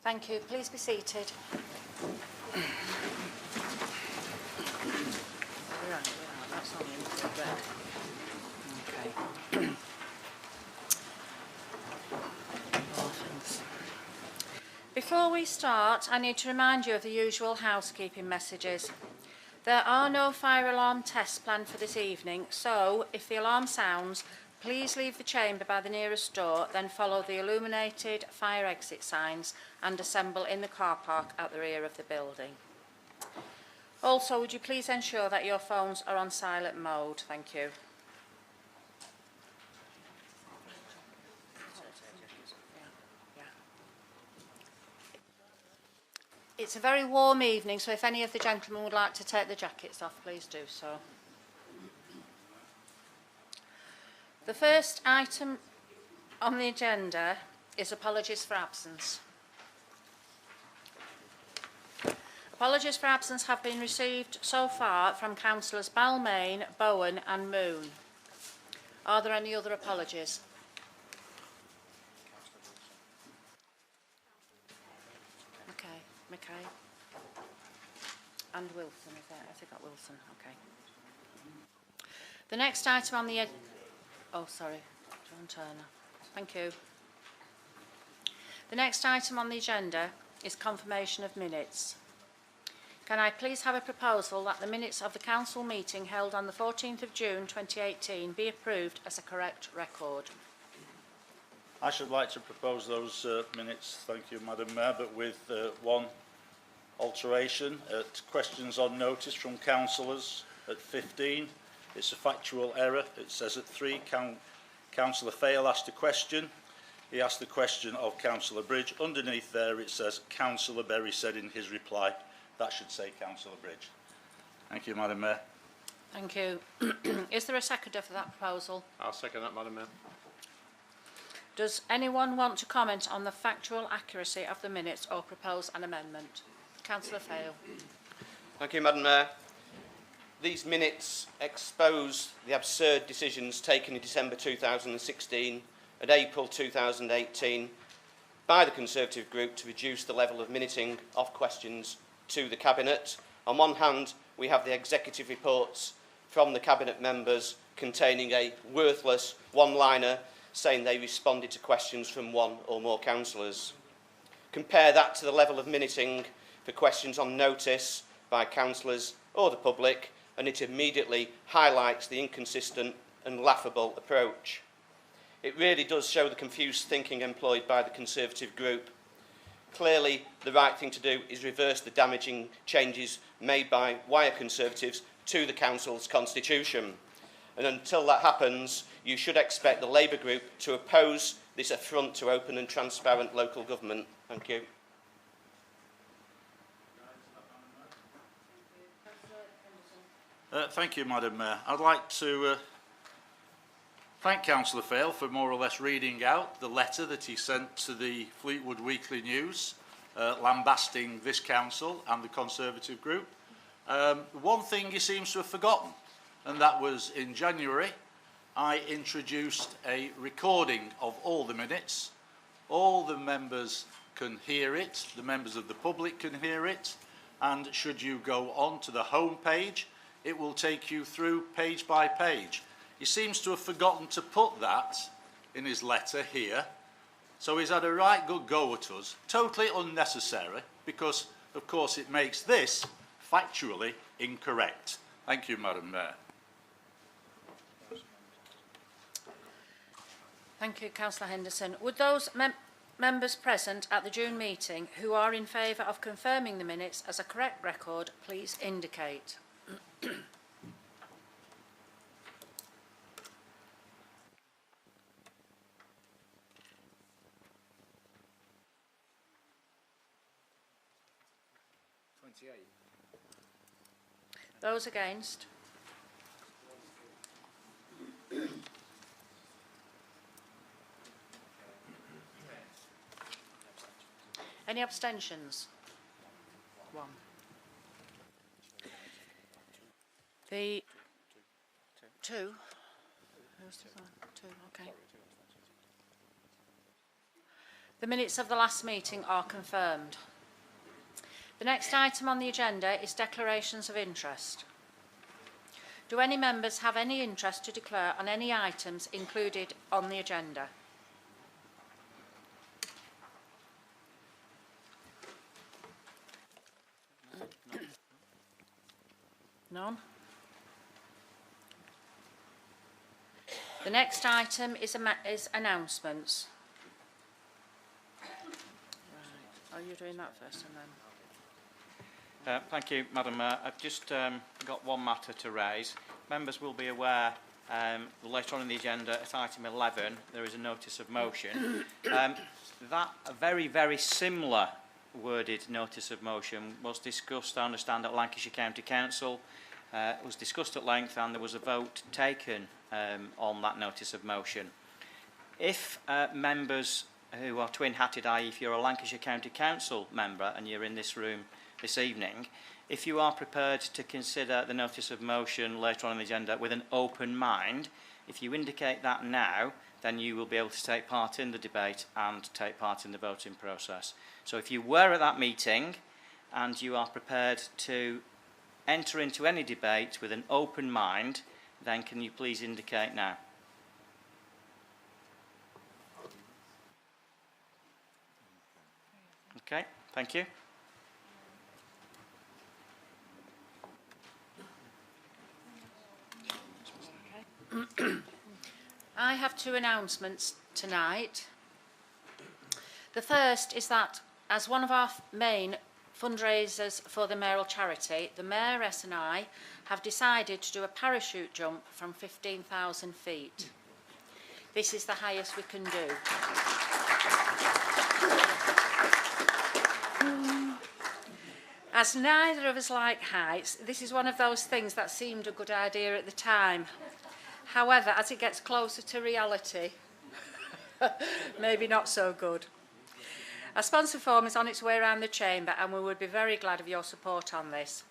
Thank you. Please be seated. That's on the red. Okay. Before we start, I need to remind you of the usual housekeeping messages. There are no fire alarm tests planned for this evening, so if the alarm sounds, please leave the chamber by the nearest door, then follow the illuminated fire exit signs and assemble in the car park at the rear of the building. Also, would you please ensure that your phones are on silent mode? Thank you. It's a very warm evening, so if any of the gentlemen would like to take the jackets off, please do so. The first item on the agenda is apologies for absence. Apologies for absence have been received so far from councillors Balmain, Bowen and Moon. Are there any other apologies? Okay. And Wilson, is there? Has it got Wilson? Okay. The next item on the... Oh, sorry. John Turner. Thank you. The next item on the agenda is confirmation of minutes. Can I please have a proposal that the minutes of the council meeting held on the 14th of June 2018 be approved as a correct record? I should like to propose those minutes, thank you Madam Mayor, but with one alteration. At questions on notice from councillors at 15, it's a factual error. It says at 3, Councillor Fail asked a question. He asked the question of Councillor Bridge. Underneath there it says Councillor Berry said in his reply. That should say Councillor Bridge. Thank you, Madam Mayor. Thank you. Is there a seconder for that proposal? I'll second that, Madam Mayor. Does anyone want to comment on the factual accuracy of the minutes or propose an amendment? Councillor Fail. Thank you, Madam Mayor. These minutes expose the absurd decisions taken in December 2016 and April 2018 by the Conservative group to reduce the level of minuting of questions to the Cabinet. On one hand, we have the executive reports from the Cabinet members containing a worthless one-liner saying they responded to questions from one or more councillors. Compare that to the level of minuting for questions on notice by councillors or the public, and it immediately highlights the inconsistent and laughable approach. It really does show the confused thinking employed by the Conservative group. Clearly, the right thing to do is reverse the damaging changes made by Wyre Conservatives to the Council's constitution. And until that happens, you should expect the Labour group to oppose this affront to open and transparent local government. Thank you. Thank you, Madam Mayor. I'd like to thank Councillor Fail for more or less reading out the letter that he sent to the Fleetwood Weekly News, lambasting this council and the Conservative group. One thing he seems to have forgotten, and that was in January, I introduced a recording of all the minutes. All the members can hear it, the members of the public can hear it, and should you go on to the home page, it will take you through page by page. He seems to have forgotten to put that in his letter here, so he's had a right good go at us, totally unnecessary, because of course it makes this factually incorrect. Thank you, Madam Mayor. Thank you, Councillor Henderson. Would those members present at the June meeting who are in favour of confirming the minutes as a correct record please indicate? Those against? Any abstentions? One. The two. Who's the two? Okay. The minutes of the last meeting are confirmed. The next item on the agenda is declarations of interest. Do any members have any interest to declare on any items included on the agenda? None? The next item is announcements. Right. Are you doing that first and then? Thank you, Madam Mayor. I've just got one matter to raise. Members will be aware later on in the agenda at item 11 there is a notice of motion. That a very, very similar worded notice of motion was discussed, I understand, at Lancashire County Council. It was discussed at length and there was a vote taken on that notice of motion. If members who are twin-hatted, i.e. if you're a Lancashire County Council member and you're in this room this evening, if you are prepared to consider the notice of motion later on in the agenda with an open mind, if you indicate that now, then you will be able to take part in the debate and take part in the voting process. So if you were at that meeting and you are prepared to enter into any debate with an open mind, then can you please indicate now? Okay, thank you. I have two announcements tonight. The first is that as one of our main fundraisers for the mayoral charity, the Mayoress and I have decided to do a parachute jump from 15,000 feet. This is the highest we can do. As neither of us like heights, this is one of those things that seemed a good idea at the time. However, as it gets closer to reality, maybe not so good. Our sponsor form is on its way around the chamber and we would be very glad of your support on this.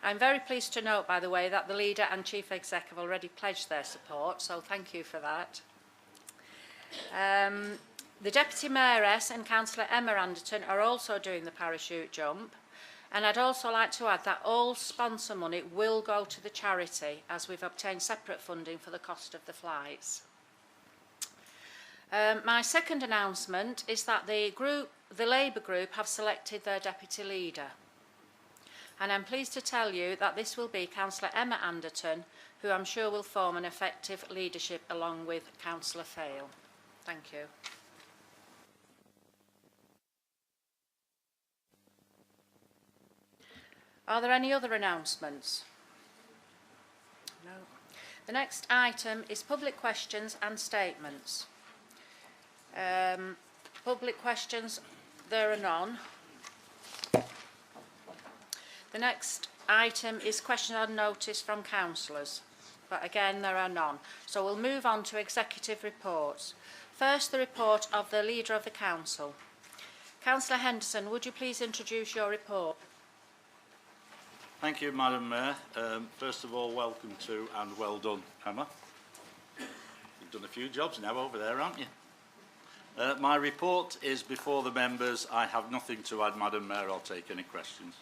I'm very pleased to note, by the way, that the leader and chief exec have already pledged their support, so thank you for that. The Deputy Mayoress and Councillor Emma Anderton are also doing the parachute jump, and I'd also like to add that all sponsor money will go to the charity as we've obtained separate funding for the cost of the flights. My second announcement is that the Labour group have selected their deputy leader. And I'm pleased to tell you that this will be Councillor Emma Anderton, who I'm sure will form an effective leadership along with Councillor Fail. Thank you. Are there any other announcements? No. The next item is public questions and statements. Public questions, there are none. The next item is question and notice from councillors, but again there are none. So we'll move on to executive reports. First, the report of the leader of the council. Councillor Henderson, would you please introduce your report? Thank you, Madam Mayor. First of all, welcome to and well done, Emma. You've done a few jobs now over there, haven't you? My report is before the members. I have nothing to add, Madam Mayor. I'll take any questions.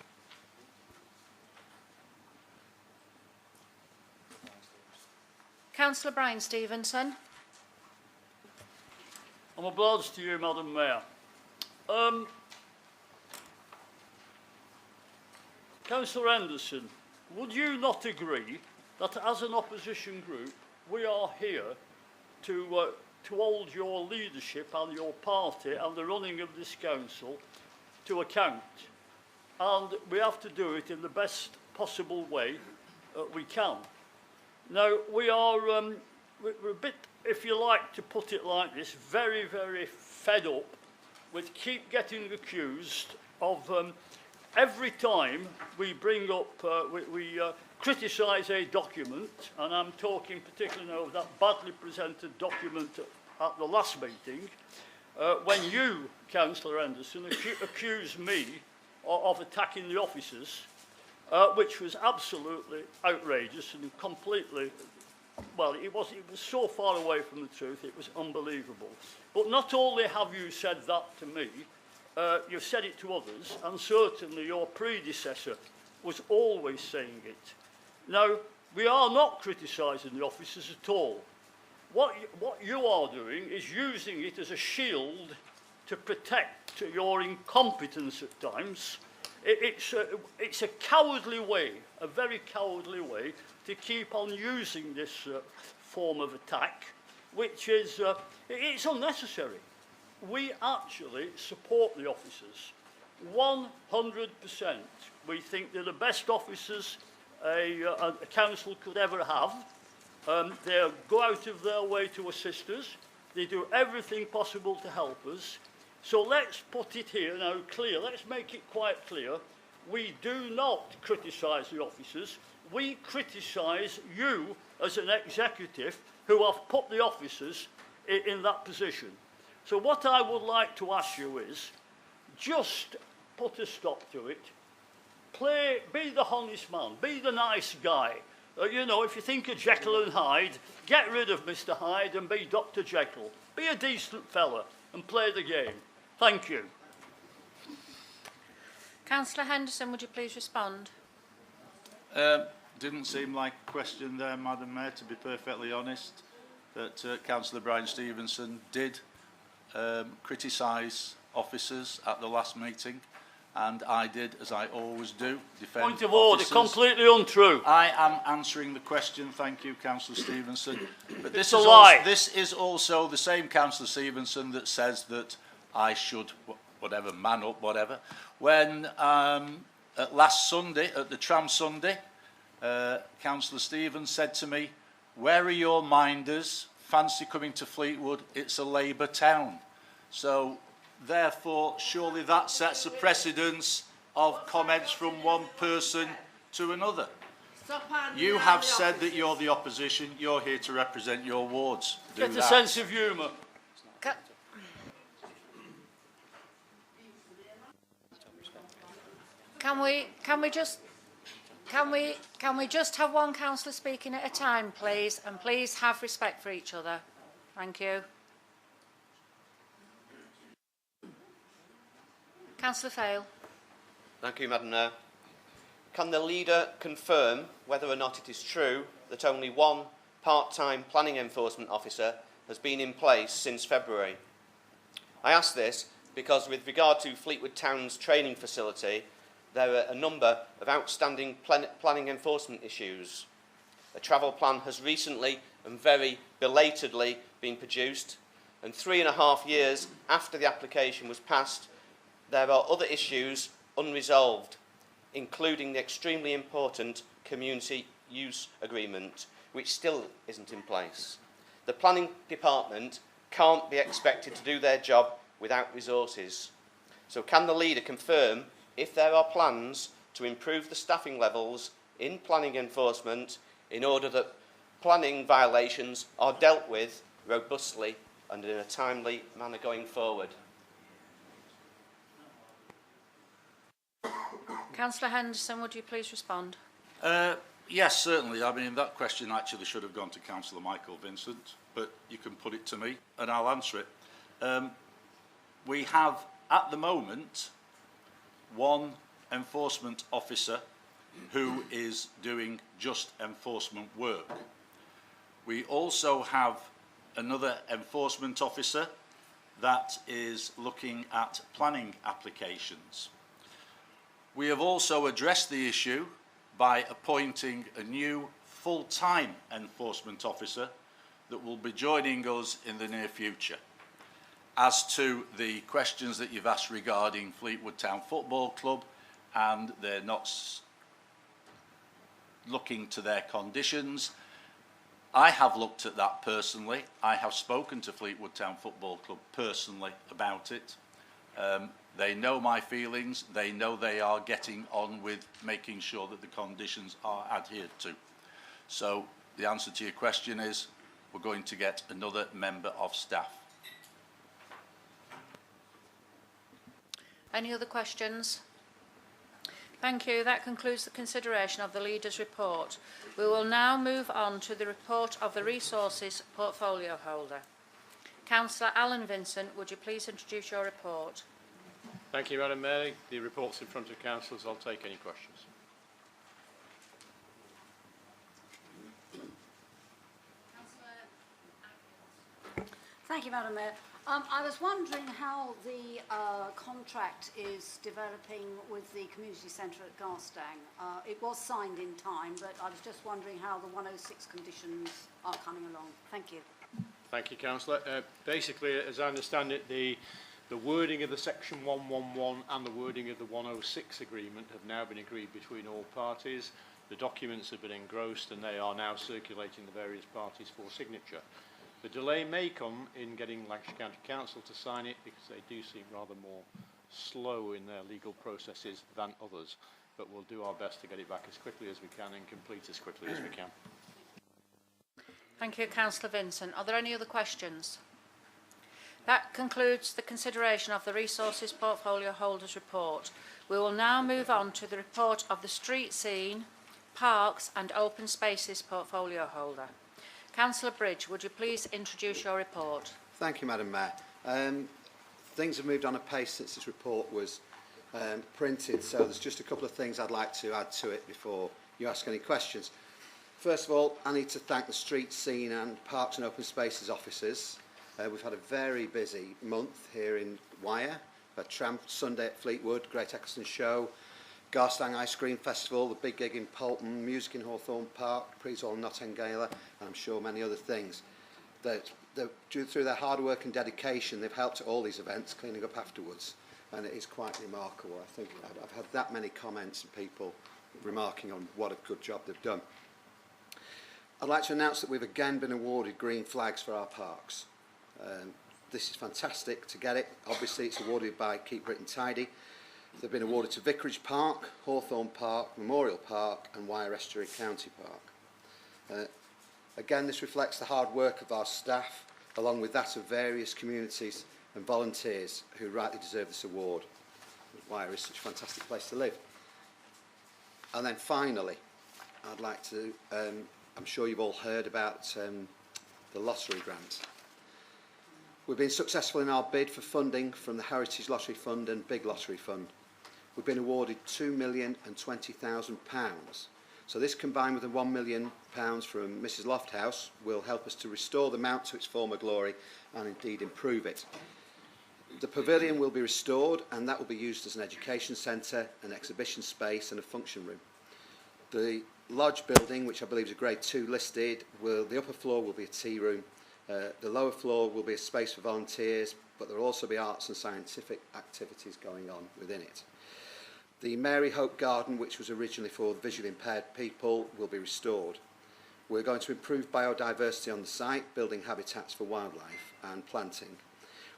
Councillor Brian Stevenson. I'm obliged to you, Madam Mayor. Councillor Henderson, would you not agree that as an opposition group we are here to hold your leadership and your party and the running of this council to account? And we have to do it in the best possible way we can. Now, we are we're a bit, if you like to put it like this, very, very fed up with keep getting accused of every time we bring up, we criticise a document, and I'm talking particularly now of that badly presented document at the last meeting, when you, Councillor Henderson, accused me of attacking the officers, which was absolutely outrageous and completely, well, it was so far away from the truth, it was unbelievable. But not only have you said that to me, you've said it to others, and certainly your predecessor was always saying it. Now, we are not criticising the officers at all. What you are doing is using it as a shield to protect your incompetence at times. It's a cowardly way, a very cowardly way, to keep on using this form of attack, which is it's unnecessary. We actually support the officers 100%. We think they're the best officers a council could ever have. They go out of their way to assist us. They do everything possible to help us. So let's put it here now clear. Let's make it quite clear. We do not criticise the officers. We criticise you as an executive who have put the officers in that position. So what I would like to ask you is, just put a stop to it. Be the honest man, be the nice guy. You know, if you think of Jekyll and Hyde, get rid of Mr. Hyde and be Dr. Jekyll. Be a decent fella and play the game. Thank you. Councillor Henderson, would you please respond? Didn't seem like a question there, Madam Mayor, to be perfectly honest, that Councillor Brian Stevenson did criticise officers at the last meeting, and I did, as I always do, defend Point of order, officers. completely untrue. I am answering the question, thank you, Councillor Stevenson. But this It's a is lie. this is also the same Councillor Stevenson that says that I should, whatever, man up, whatever. When at last Sunday, at the Tram Sunday, Councillor Stevens said to me, "Where are your minders? Fancy coming to Fleetwood? It's a Labour town." So, therefore, surely that sets a precedence of comments from one person to another. You have said that you're the opposition. You're here to represent your wards. Get a sense of humour. Can we just have one councillor speaking at a time, please, and please have respect for each other. Thank you. Councillor Fail. Thank you, Madam Mayor. Can the leader confirm whether or not it is true that only one part-time planning enforcement officer has been in place since February? I ask this because with regard to Fleetwood Town's training facility, there are a number of outstanding planning enforcement issues. A travel plan has recently and very belatedly been produced, and 3.5 years after the application was passed, there are other issues unresolved, including the extremely important community use agreement, which still isn't in place. The planning department can't be expected to do their job without resources. So can the leader confirm if there are plans to improve the staffing levels in planning enforcement in order that planning violations are dealt with robustly and in a timely manner going forward? Councillor Henderson, would you please respond? Yes, certainly. I mean, that question actually should have gone to Councillor Michael Vincent, but you can put it to me and I'll answer it. We have, at the moment, one enforcement officer who is doing just enforcement work. We also have another enforcement officer that is looking at planning applications. We have also addressed the issue by appointing a new full-time enforcement officer that will be joining us in the near future. As to the questions that you've asked regarding Fleetwood Town Football Club, and they're not looking to their conditions, I have looked at that personally. I have spoken to Fleetwood Town Football Club personally about it. They know my feelings. They know they are getting on with making sure that the conditions are adhered to. So the answer to your question is we're going to get another member of staff. Any other questions? Thank you. That concludes the consideration of the Leader's report. We will now move on to the report of the Resources Portfolio Holder. Councillor Alan Vincent, would you please introduce your report? Thank you, Madam Mayor. The report's in front of councillors. I'll take any questions. Thank you, Madam Mayor. I was wondering how the contract is developing with the community centre at Garstang. It was signed in time, but I was just wondering how the 106 conditions are coming along. Thank you. Thank you, councillor. Basically, as I understand it, the wording of the section 111 and the wording of the 106 agreement have now been agreed between all parties. The documents have been engrossed and they are now circulating the various parties for signature. The delay may come in getting Lancashire County Council to sign it because they do seem rather more slow in their legal processes than others, but we'll do our best to get it back as quickly as we can and complete as quickly as we can. Thank you, Councillor Vincent. Are there any other questions? That concludes the consideration of the Resources Portfolio Holders Report. We will now move on to the report of the Street Scene, Parks and Open Spaces Portfolio Holder. Councillor Bridge, would you please introduce your report? Thank you, Madam Mayor. Things have moved on apace since this report was printed, so there's just a couple of things I'd like to add to it before you ask any questions. First of all, I need to thank the Street Scene and Parks and Open Spaces officers. We've had a very busy month here in Wyre. We've had Tramp Sunday at Fleetwood, Great Eccleston Show, Garstang Ice Cream Festival, the big gig in Polton, music in Hawthorne Park, Prees Hall Notting Gala, and I'm sure many other things. Through their hard work and dedication, they've helped at all these events, cleaning up afterwards, and it is quite remarkable. I think I've had that many comments and people remarking on what a good job they've done. I'd like to announce that we've again been awarded green flags for our parks. This is fantastic to get it. Obviously, it's awarded by Keep Britain Tidy. They've been awarded to Vicarage Park, Hawthorne Park, Memorial Park and Wyre Estuary County Park. Again, this reflects the hard work of our staff, along with that of various communities and volunteers who rightly deserve this award. Wyre is such a fantastic place to live. And then finally, I'd like to, I'm sure you've all heard about the lottery grant. We've been successful in our bid for funding from the Heritage Lottery Fund and Big Lottery Fund. We've been awarded £2,020,000. So this, combined with the £1 million from Mrs Lofthouse, will help us to restore the Mount to its former glory and indeed improve it. The pavilion will be restored and that will be used as an education centre, an exhibition space and a function room. The lodge building, which I believe is a grade 2 listed, the upper floor will be a tea room. The lower floor will be a space for volunteers, but there will also be arts and scientific activities going on within it. The Mary Hope Garden, which was originally for visually impaired people, will be restored. We're going to improve biodiversity on the site, building habitats for wildlife and planting.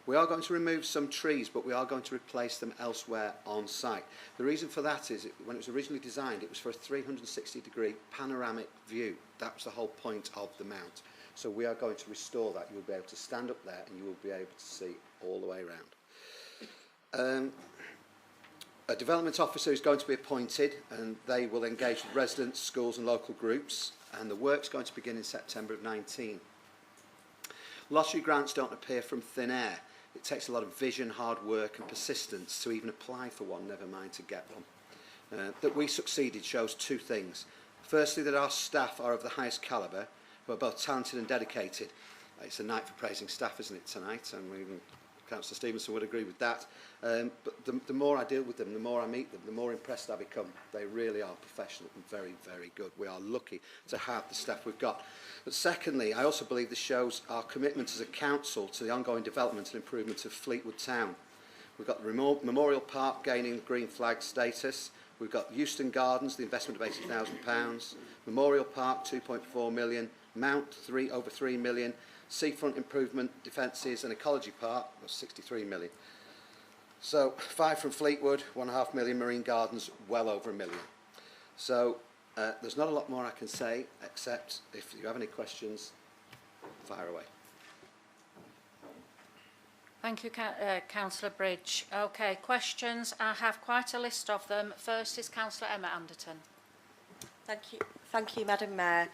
We are going to remove some trees, but we are going to replace them elsewhere on site. The reason for that is, when it was originally designed, it was for a 360-degree panoramic view. That was the whole point of the mount. So we are going to restore that. You'll be able to stand up there and you will be able to see all the way around. A development officer is going to be appointed and they will engage with residents, schools and local groups, and the work's going to begin in September of 19. Lottery grants don't appear from thin air. It takes a lot of vision, hard work and persistence to even apply for one, never mind to get one. That we succeeded shows two things. Firstly, that our staff are of the highest calibre, who are both talented and dedicated. It's a night for praising staff, isn't it, tonight? And even Councillor Stevenson would agree with that. But the more I deal with them, the more I meet them, the more impressed I become. They really are professional and very, very good. We are lucky to have the staff we've got. But secondly, I also believe this shows our commitment as a council to the ongoing development and improvement of Fleetwood Town. We've got the Memorial Park gaining green flag status. We've got Euston Gardens, the investment of £80,000. Memorial Park, 2.4 million. Mount, over 3 million. Seafront improvement, defences and ecology park was 63 million. So 5 from Fleetwood, 1.5 million. Marine Gardens, well over £1 million. So there's not a lot more I can say, except if you have any questions, fire away. Thank you, Councillor Bridge. Okay, questions. I have quite a list of them. First is Councillor Emma Anderton. Thank you, Madam Mayor.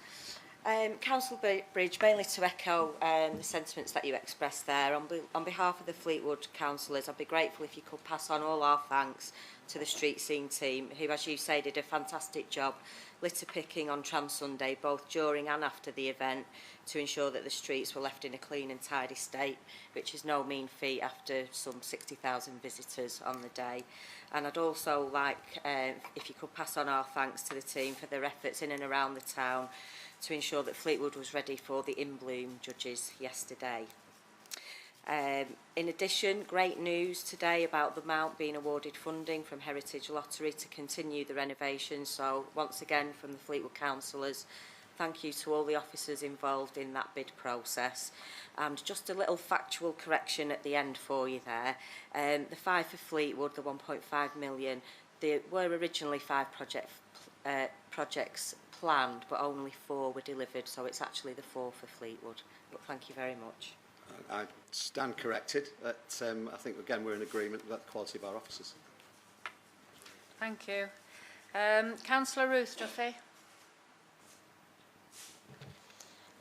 Councillor Bridge, mainly to echo the sentiments that you expressed there, on behalf of the Fleetwood councillors, I'd be grateful if you could pass on all our thanks to the street scene team, who, as you say, did a fantastic job litter picking on Tram Sunday, both during and after the event, to ensure that the streets were left in a clean and tidy state, which is no mean feat after some 60,000 visitors on the day. And I'd also like, if you could pass on our thanks to the team for their efforts in and around the town to ensure that Fleetwood was ready for the In Bloom judges yesterday. In addition, great news today about the Mount being awarded funding from Heritage Lottery to continue the renovations. So once again, from the Fleetwood councillors, thank you to all the officers involved in that bid process. And just a little factual correction at the end for you there. The 5 for Fleetwood, the 1.5 million, there were originally 5 projects planned, but only 4 were delivered, so it's actually the 4 for Fleetwood. But thank you very much. I stand corrected. I think, again, we're in agreement about the quality of our officers. Thank you. Councillor Ruth Duffy.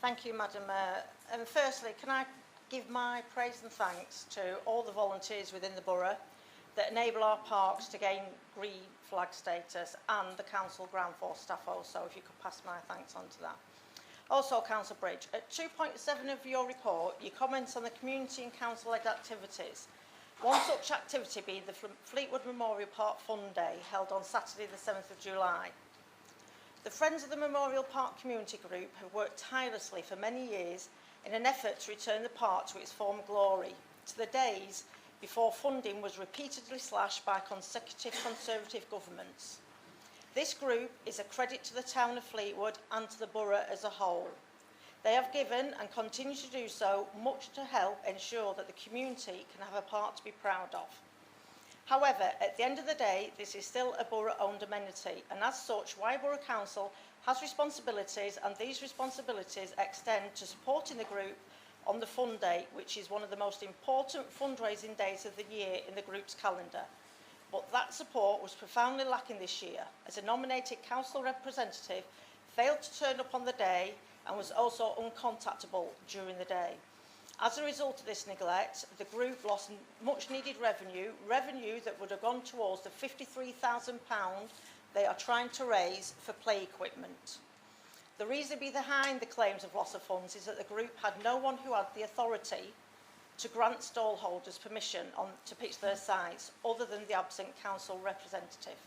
Thank you, Madam Mayor. Firstly, can I give my praise and thanks to all the volunteers within the borough that enable our parks to gain green flag status, and the council ground force staff also, if you could pass my thanks on to that. Also, Councillor Bridge, at 2.7 of your report, you comment on the community and council-led activities. One such activity being the Fleetwood Memorial Park Fun Day, held on Saturday the 7th of July. The Friends of the Memorial Park Community Group have worked tirelessly for many years in an effort to return the park to its former glory, to the days before funding was repeatedly slashed by consecutive Conservative governments. This group is a credit to the town of Fleetwood and to the borough as a whole. They have given, and continue to do so, much to help ensure that the community can have a park to be proud of. However, at the end of the day, this is still a borough-owned amenity, and as such, Wyre Borough Council has responsibilities, and these responsibilities extend to supporting the group on the Fun Day, which is one of the most important fundraising days of the year in the group's calendar. But that support was profoundly lacking this year, as a nominated council representative failed to turn up on the day and was also uncontactable during the day. As a result of this neglect, the group lost much needed revenue that would have gone towards the £53,000 they are trying to raise for play equipment. The reason behind the claims of loss of funds is that the group had no one who had the authority to grant stall holders permission to pitch their sites, other than the absent council representative.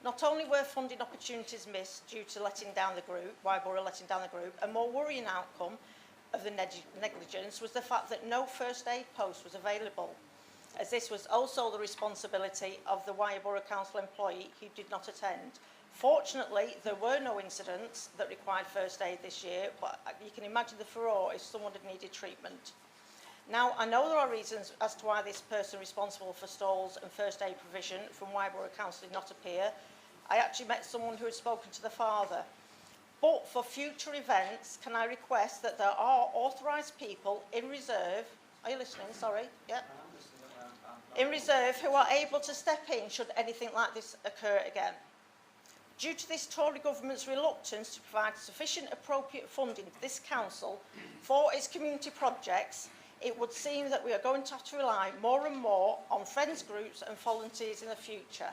Not only were funding opportunities missed due to letting down the group, Wyre Borough letting down the group, a more worrying outcome of the negligence was the fact that no first aid post was available, as this was also the responsibility of the Wyre Borough Council employee who did not attend. Fortunately, there were no incidents that required first aid this year, but you can imagine the furore if someone had needed treatment. Now, I know there are reasons as to why this person responsible for stalls and first aid provision from Wyre Borough Council did not appear. I actually met someone who had spoken to the father. But for future events, can I request that there are authorised people in reserve, are you listening, sorry, yeah, in reserve who are able to step in should anything like this occur again. Due to this Tory government's reluctance to provide sufficient appropriate funding to this council for its community projects, it would seem that we are going to have to rely more and more on friends groups and volunteers in the future.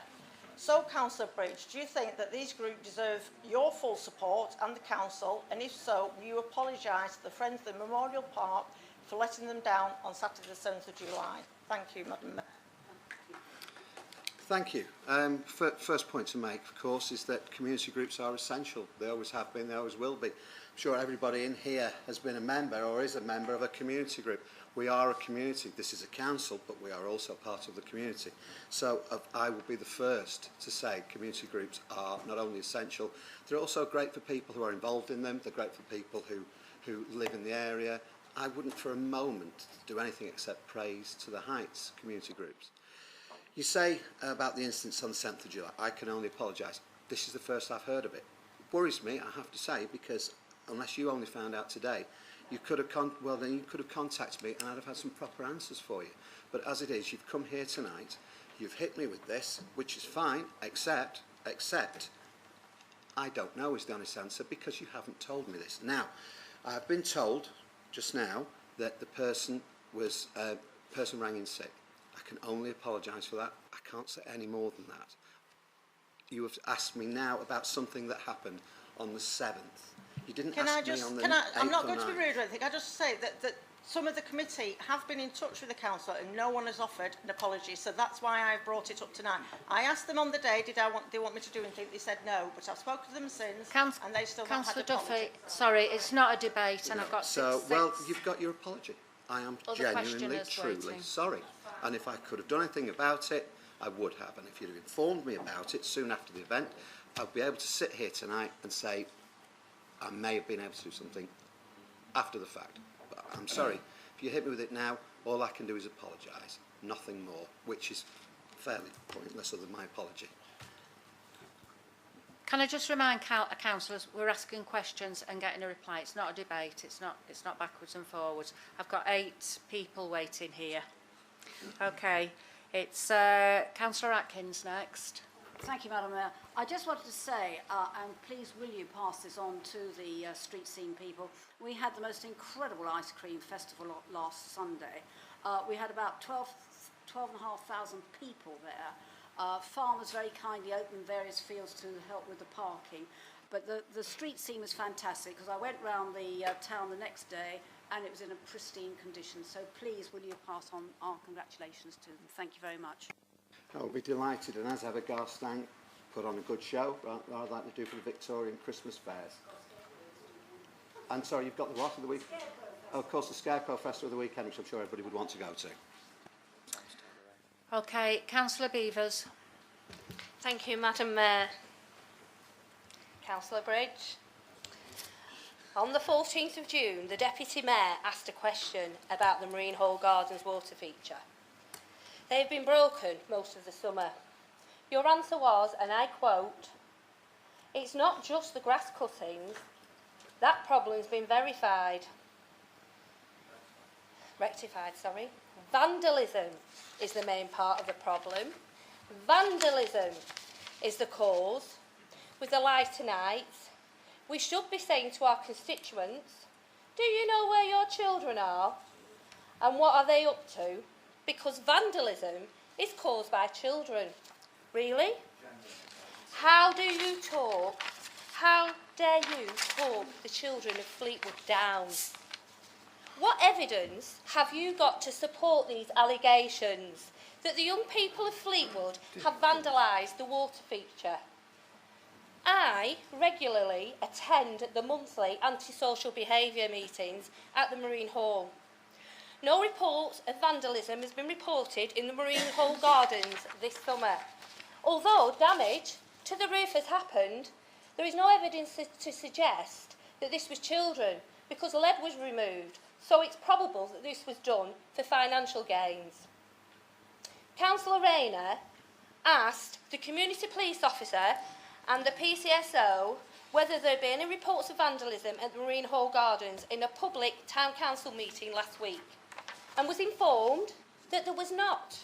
So, Councillor Bridge, do you think that these groups deserve your full support and the council, and if so, will you apologise to the Friends of the Memorial Park for letting them down on Saturday the 7th of July? Thank you, Madam Mayor. Thank you. First point to make, of course, is that community groups are essential. They always have been, they always will be. I'm sure everybody in here has been a member or is a member of a community group. We are a community. This is a council, but we are also part of the community. So I will be the first to say community groups are not only essential, they're also great for people who are involved in them. They're great for people who live in the area. I wouldn't for a moment do anything except praise to the Heights community groups. You say about the incidents on the 7th of July. I can only apologise. This is the first I've heard of it. It worries me, I have to say, because unless you only found out today, you could have contacted me and I'd have had some proper answers for you. But as it is, you've come here tonight, you've hit me with this, which is fine, except I don't know is the honest answer, because you haven't told me this. Now, I've been told just now that the person rang in sick. I can only apologise for that. I can't say any more than that. You have asked me now about something that happened on the 7th. You didn't ask me on the 8th I'm not or going to be 9th. rude or anything. I just say that some of the committee have been in touch with the council and no one has offered an apology, so that's why I've brought it up tonight. I asked them on the day, did they want me to do anything? They said no, but I've spoken to them since and they still not had an apology. Duffy, sorry, it's not a debate, and I've got Well, you've got your apology. I am Other genuinely, questioners truly waiting. sorry. And if I could have done anything about it, I would have. And if you'd have informed me about it soon after the event, I'd be able to sit here tonight and say I may have been able to do something after the fact. But I'm sorry. If you hit me with it now, all I can do is apologise. Nothing more, which is fairly pointless other than my apology. Can I just remind councillors, we're asking questions and getting a reply. It's not a debate. It's not backwards and forwards. I've got 8 people waiting here. Okay, it's Councillor Atkins next. Thank you, Madam Mayor. I just wanted to say, and please will you pass this on to the street scene people, we had the most incredible ice cream festival last Sunday. We had about 12,500 people there. Farmers very kindly opened various fields to help with the parking. But the street scene was fantastic because I went round the town the next day and it was in a pristine condition. So please will you pass on our congratulations to them. Thank you very much. I will be delighted, and as ever, Garstang put on a good show, like they do for the Victorian Christmas fairs. And sorry, you've got the what of the week? Oh, of course, the Scarecrow Festival of the weekend, which I'm sure everybody would want to go to. Okay, Councillor Beavers. Thank you, Madam Mayor. Councillor Bridge. On the 14th of June, the Deputy Mayor asked a question about the Marine Hall Gardens water feature. They have been broken most of the summer. Your answer was, and I quote, "It's not just the grass cuttings. That problem's been rectified. Vandalism is the main part of the problem. Vandalism is the cause. With the live tonight, we should be saying to our constituents, do you know where your children are? And what are they up to? Because vandalism is caused by children." Really? How do you talk? How dare you talk the children of Fleetwood down? What evidence have you got to support these allegations that the young people of Fleetwood have vandalised the water feature? I regularly attend the monthly antisocial behaviour meetings at the Marine Hall. No report of vandalism has been reported in the Marine Hall Gardens this summer. Although damage to the roof has happened, there is no evidence to suggest that this was children because lead was removed, so it's probable that this was done for financial gains. Councillor Rayner asked the community police officer and the PCSO whether there had been any reports of vandalism at the Marine Hall Gardens in a public town council meeting last week, and was informed that there was not.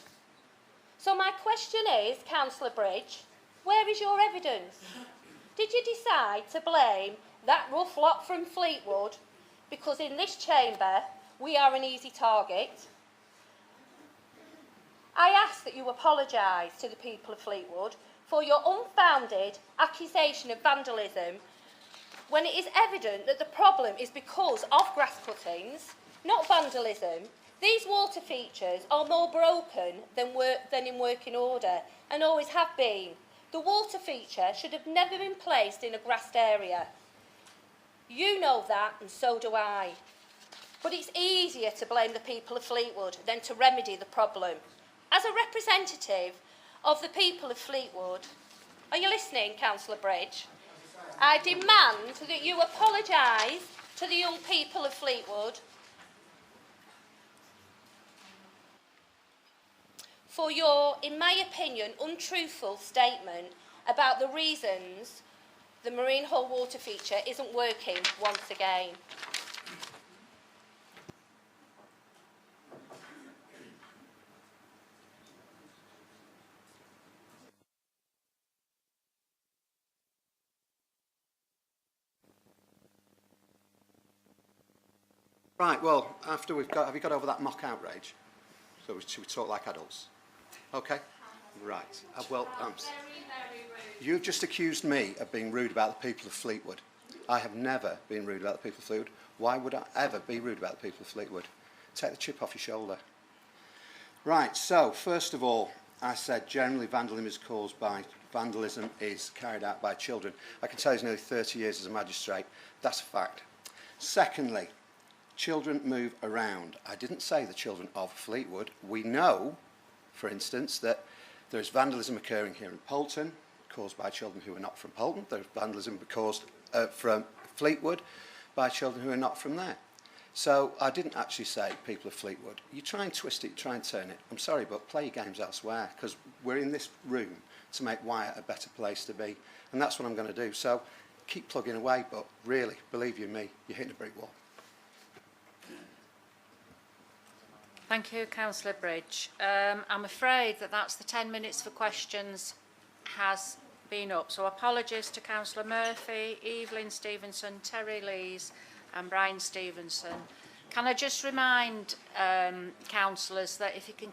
So my question is, Councillor Bridge, where is your evidence? Did you decide to blame that rough lot from Fleetwood because in this chamber we are an easy target? I ask that you apologise to the people of Fleetwood for your unfounded accusation of vandalism when it is evident that the problem is because of grass cuttings, not vandalism. These water features are more broken than in working order and always have been. The water feature should have never been placed in a grassed area. You know that, and so do I. But it's easier to blame the people of Fleetwood than to remedy the problem. As a representative of the people of Fleetwood, are you listening, Councillor Bridge? I demand that you apologise to the young people of Fleetwood for your, in my opinion, untruthful statement about the reasons the Marine Hall water feature isn't working once again. Right, well, after we've got, have you got over that mock outrage? So should we talk like adults? Okay? Right. Well, you've just accused me of being rude about the people of Fleetwood. I have never been rude about the people of Fleetwood. Why would I ever be rude about the people of Fleetwood? Take the chip off your shoulder. Right, so, first of all, I said generally vandalism is carried out by children. I can tell you it's nearly 30 years as a magistrate. That's a fact. Secondly, children move around. I didn't say the children of Fleetwood. We know, for instance, that there's vandalism occurring here in Poulton, caused by children who are not from Poulton. There's vandalism caused from Fleetwood by children who are not from there. So I didn't actually say people of Fleetwood. You try and twist it, you try and turn it. I'm sorry, but play your games elsewhere, because we're in this room to make Wyre a better place to be. And that's what I'm going to do. So keep plugging away, but really, believe you me, you're hitting a brick wall. Thank you, Councillor Bridge. I'm afraid that that's the 10 minutes for questions has been up. So apologies to Councillor Murphy, Evelyn Stevenson, Terry Lees and Brian Stevenson. Can I just remind councillors that if you can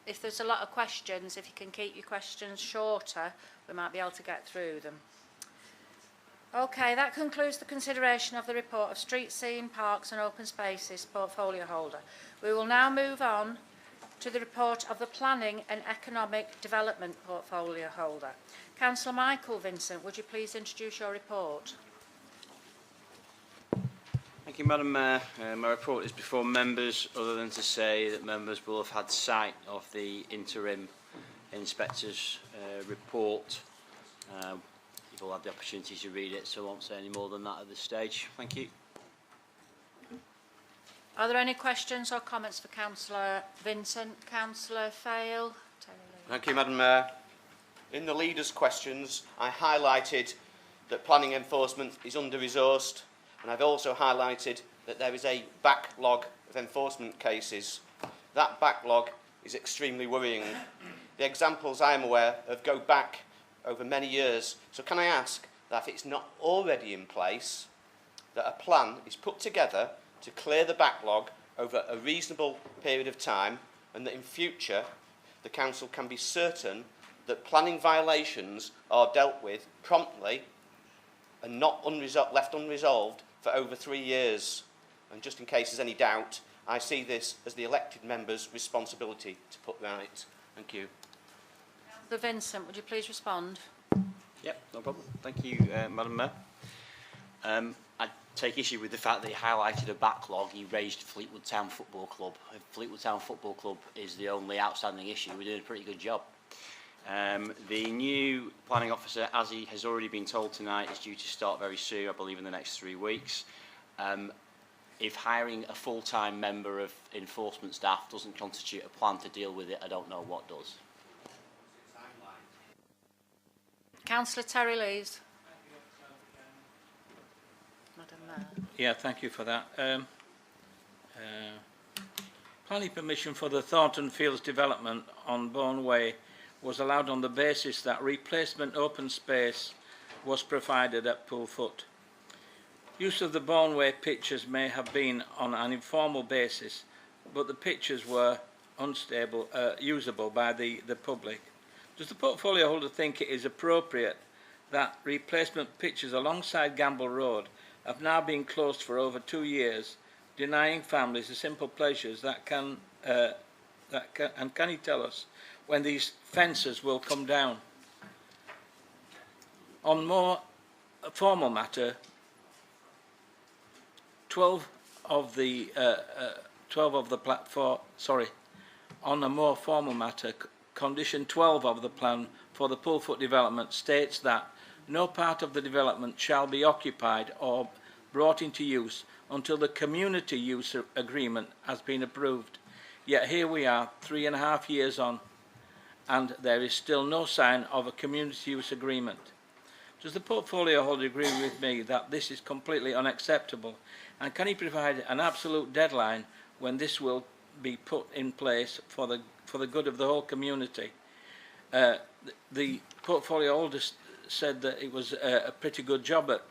if there's a lot of questions, if you can keep your questions shorter, we might be able to get through them. Okay, that concludes the consideration of the report of Street Scene, Parks and Open Spaces portfolio holder. We will now move on to the report of the Planning and Economic Development portfolio holder. Councillor Michael Vincent, would you please introduce your report? Thank you, Madam Mayor. My report is before members, other than to say that members will have had sight of the interim inspector's report. You've all had the opportunity to read it, so I won't say any more than that at this stage. Thank you. Are there any questions or comments for Councillor Vincent? Councillor Fail? Thank you, Madam Mayor. In the leaders' questions, I highlighted that planning enforcement is under-resourced, and I've also highlighted that there is a backlog of enforcement cases. That backlog is extremely worrying. The examples I am aware of go back over many years. So can I ask that if it's not already in place, that a plan is put together to clear the backlog over a reasonable period of time, and that in future the council can be certain that planning violations are dealt with promptly and not left unresolved for over 3 years. And just in case there's any doubt, I see this as the elected member's responsibility to put right. Thank you. Councillor Vincent, would you please respond? Yep, no problem. Thank you, Madam Mayor. I take issue with the fact that he highlighted a backlog. He raised Fleetwood Town Football Club. Fleetwood Town Football Club is the only outstanding issue. We're doing a pretty good job. The new planning officer, as he has already been told tonight, is due to start very soon, I believe in the next 3 weeks. If hiring a full-time member of enforcement staff doesn't constitute a plan to deal with it, I don't know what does. Councillor Terry Lees. Madam Mayor. Yeah, thank you for that. Planning permission for the Thornton Fields development on Bowen Way was allowed on the basis that replacement open space was provided at pool foot. Use of the Bowen Way pitches may have been on an informal basis, but the pitches were unstable, usable by the public. Does the portfolio holder think it is appropriate that replacement pitches alongside Gamble Road have now been closed for over 2 years, denying families the simple pleasures that can and can he tell us when these fences will come down? On more formal matter, on a more formal matter, condition 12 of the plan for the Poolfoot development states that no part of the development shall be occupied or brought into use until the community use agreement has been approved. Yet here we are, 3.5 years on, and there is still no sign of a community use agreement. Does the portfolio holder agree with me that this is completely unacceptable, and can he provide an absolute deadline when this will be put in place for the good of the whole community? The portfolio holder said that it was a pretty good job at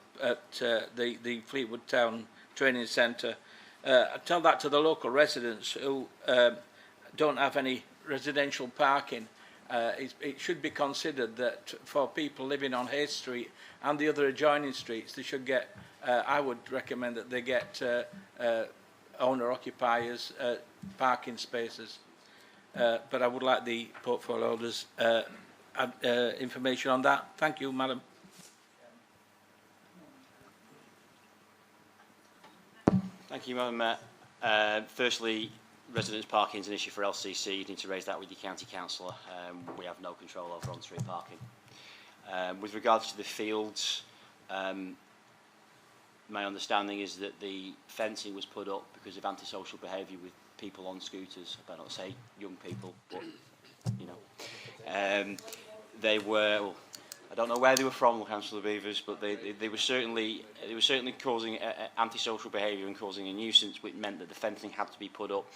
the Fleetwood Town Training Centre. tell that to the local residents who don't have any residential parking. It should be considered that for people living on Hay Street and the other adjoining streets, they should get, I would recommend that they get owner-occupiers parking spaces. But I would like the portfolio holders information on that. Thank you, Madam. Thank you, Madam Mayor. Firstly, residents' parking is an issue for LCC. You need to raise that with your county councillor. We have no control over on-street parking. With regards to the fields, my understanding is that the fencing was put up because of antisocial behaviour with people on scooters. I better not say young people, but you know, they were. Well, I don't know where they were from, Councillor Beavers, but they were certainly causing antisocial behaviour and causing a nuisance, which meant that the fencing had to be put up.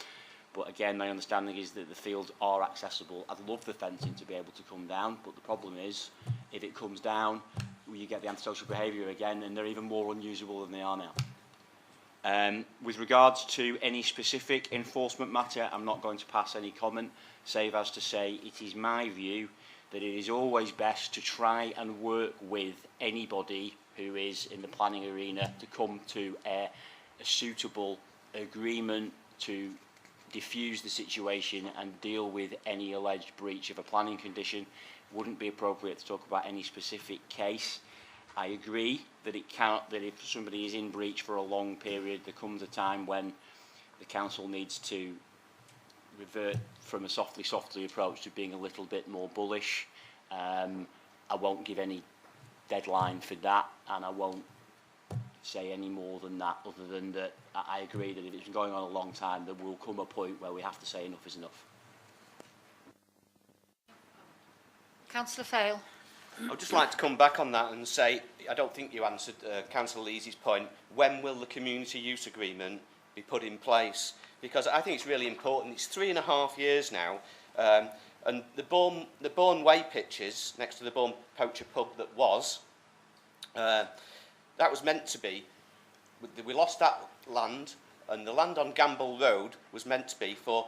But again, my understanding is that the fields are accessible. I'd love the fencing to be able to come down, but the problem is, if it comes down, you get the antisocial behaviour again, and they're even more unusable than they are now. With regards to any specific enforcement matter, I'm not going to pass any comment, save as to say it is my view that it is always best to try and work with anybody who is in the planning arena to come to a suitable agreement to diffuse the situation and deal with any alleged breach of a planning condition. Wouldn't be appropriate to talk about any specific case. I agree that that if somebody is in breach for a long period, there comes a time when the council needs to revert from a softly approach to being a little bit more bullish. I won't give any deadline for that, and I won't say any more than that, other than that I agree that if it's been going on a long time, there will come a point where we have to say enough is enough. Councillor Fail. I'd just like to come back on that and say, I don't think you answered Councillor Leesy's point. When will the community use agreement be put in place? Because I think it's really important. It's 3.5 years now, and the Bowen Way pitches next to the Bowen Poacher pub that was meant to be. We lost that land, and the land on Gamble Road was meant to be for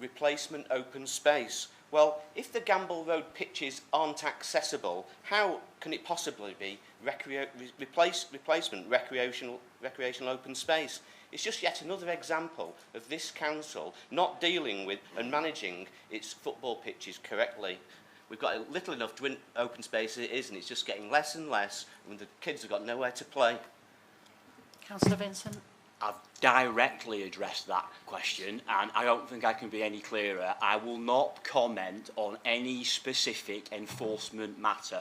replacement open space. Well, if the Gamble Road pitches aren't accessible, how can it possibly be replacement recreational open space? It's just yet another example of this council not dealing with and managing its football pitches correctly. We've got little enough open space as it is, and it's just getting less and less, and the kids have got nowhere to play. Councillor Vincent. I've directly addressed that question, and I don't think I can be any clearer. I will not comment on any specific enforcement matter.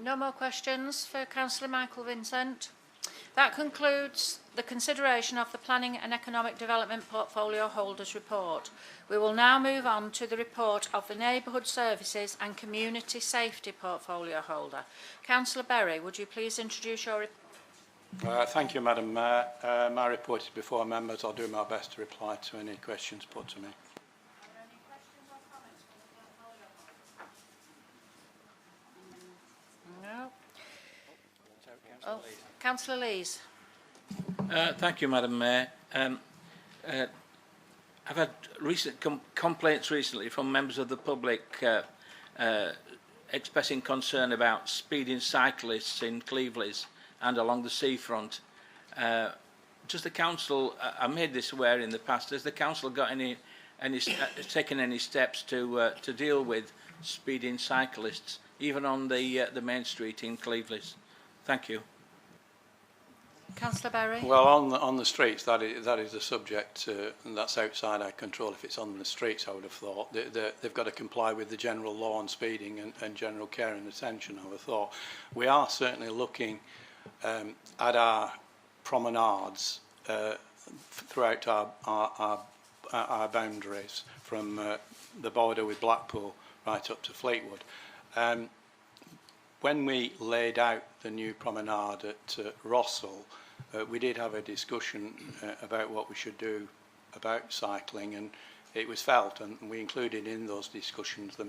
No more questions for Councillor Michael Vincent. That concludes the consideration of the Planning and Economic Development Portfolio Holders Report. We will now move on to the report of the Neighbourhood Services and Community Safety Portfolio Holder. Councillor Berry, would you please introduce your report? Thank you, Madam Mayor. My report is before members. I'll do my best to reply to any questions put to me. No. Oh, Councillor Lees. Thank you, Madam Mayor. I've had recent complaints recently from members of the public expressing concern about speeding cyclists in Cleveland and along the seafront. Does the council, I made this aware in the past, has the council got taken any steps to deal with speeding cyclists, even on the main street in Cleveland? Thank you. Councillor Berry. Well, on the streets, that is a subject that's outside our control. If it's on the streets, I would have thought they've got to comply with the general law on speeding and general care and attention. I would have thought we are certainly looking at our promenades throughout our boundaries, from the border with Blackpool right up to Fleetwood. When we laid out the new promenade at Rossall, we did have a discussion about what we should do about cycling, and it was felt, and we included in those discussions the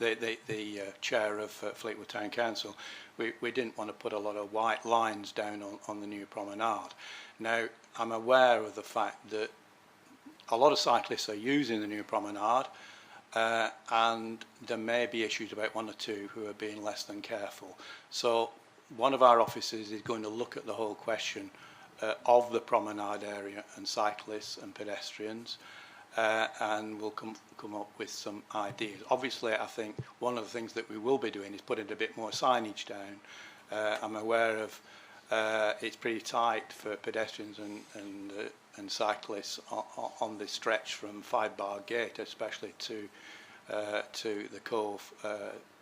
the chair of Fleetwood Town Council, we didn't want to put a lot of white lines down on the new promenade. Now, I'm aware of the fact that a lot of cyclists are using the new promenade, and there may be issues about one or two who are being less than careful. So one of our officers is going to look at the whole question of the promenade area and cyclists and pedestrians, and we'll come up with some ideas. Obviously, I think one of the things that we will be doing is putting a bit more signage down. I'm aware of it's pretty tight for pedestrians and cyclists on this stretch from Five Bar Gate, especially to the Cove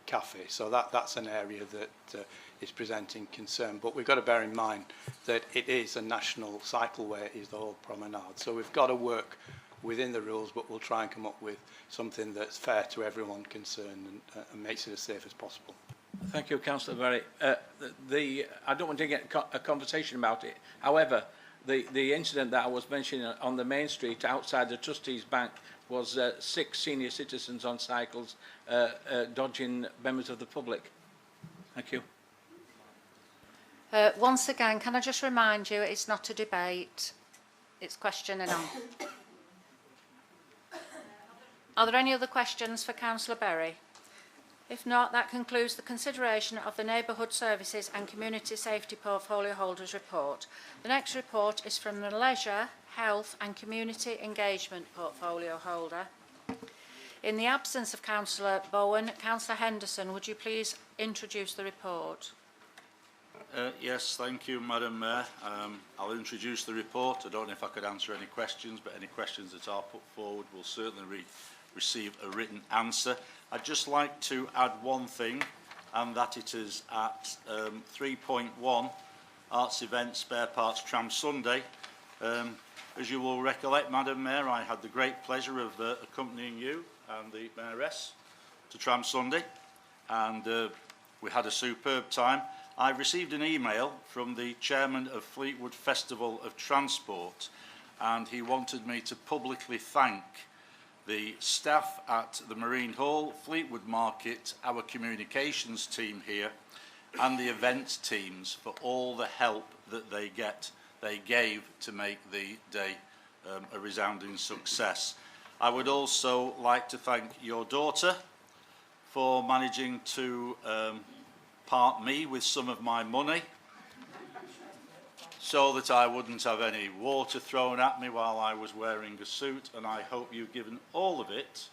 Cafe. So that's an area that is presenting concern. But we've got to bear in mind that it is a national cycleway, is the whole promenade. So we've got to work within the rules, but we'll try and come up with something that's fair to everyone concerned and makes it as safe as possible. Thank you, Councillor Berry. I don't want to get a conversation about it. However, the incident that I was mentioning on the main street outside the Trustees Bank was 6 senior citizens on cycles dodging members of the public. Thank you. Once again, can I just remind you, it's not a debate, it's question and answer. Are there any other questions for Councillor Berry? If not, that concludes the consideration of the Neighbourhood Services and Community Safety Portfolio Holders Report. The next report is from the Leisure, Health and Community Engagement Portfolio Holder. In the absence of Councillor Bowen, Councillor Henderson, would you please introduce the report? Yes, thank you, Madam Mayor. I'll introduce the report. I don't know if I could answer any questions, but any questions that are put forward will certainly receive a written answer. I'd just like to add one thing, and that it is at 3.1 Arts Event Spare Parts Tram Sunday. As you will recollect, Madam Mayor, I had the great pleasure of accompanying you and the Mayoress to Tram Sunday, and we had a superb time. I received an email from the chairman of Fleetwood Festival of Transport, and he wanted me to publicly thank the staff at the Marine Hall, Fleetwood Market, our communications team here, and the events teams for all the help that they gave to make the day a resounding success. I would also like to thank your daughter for managing to part me with some of my money so that I wouldn't have any water thrown at me while I was wearing a suit, and I hope you've given all of it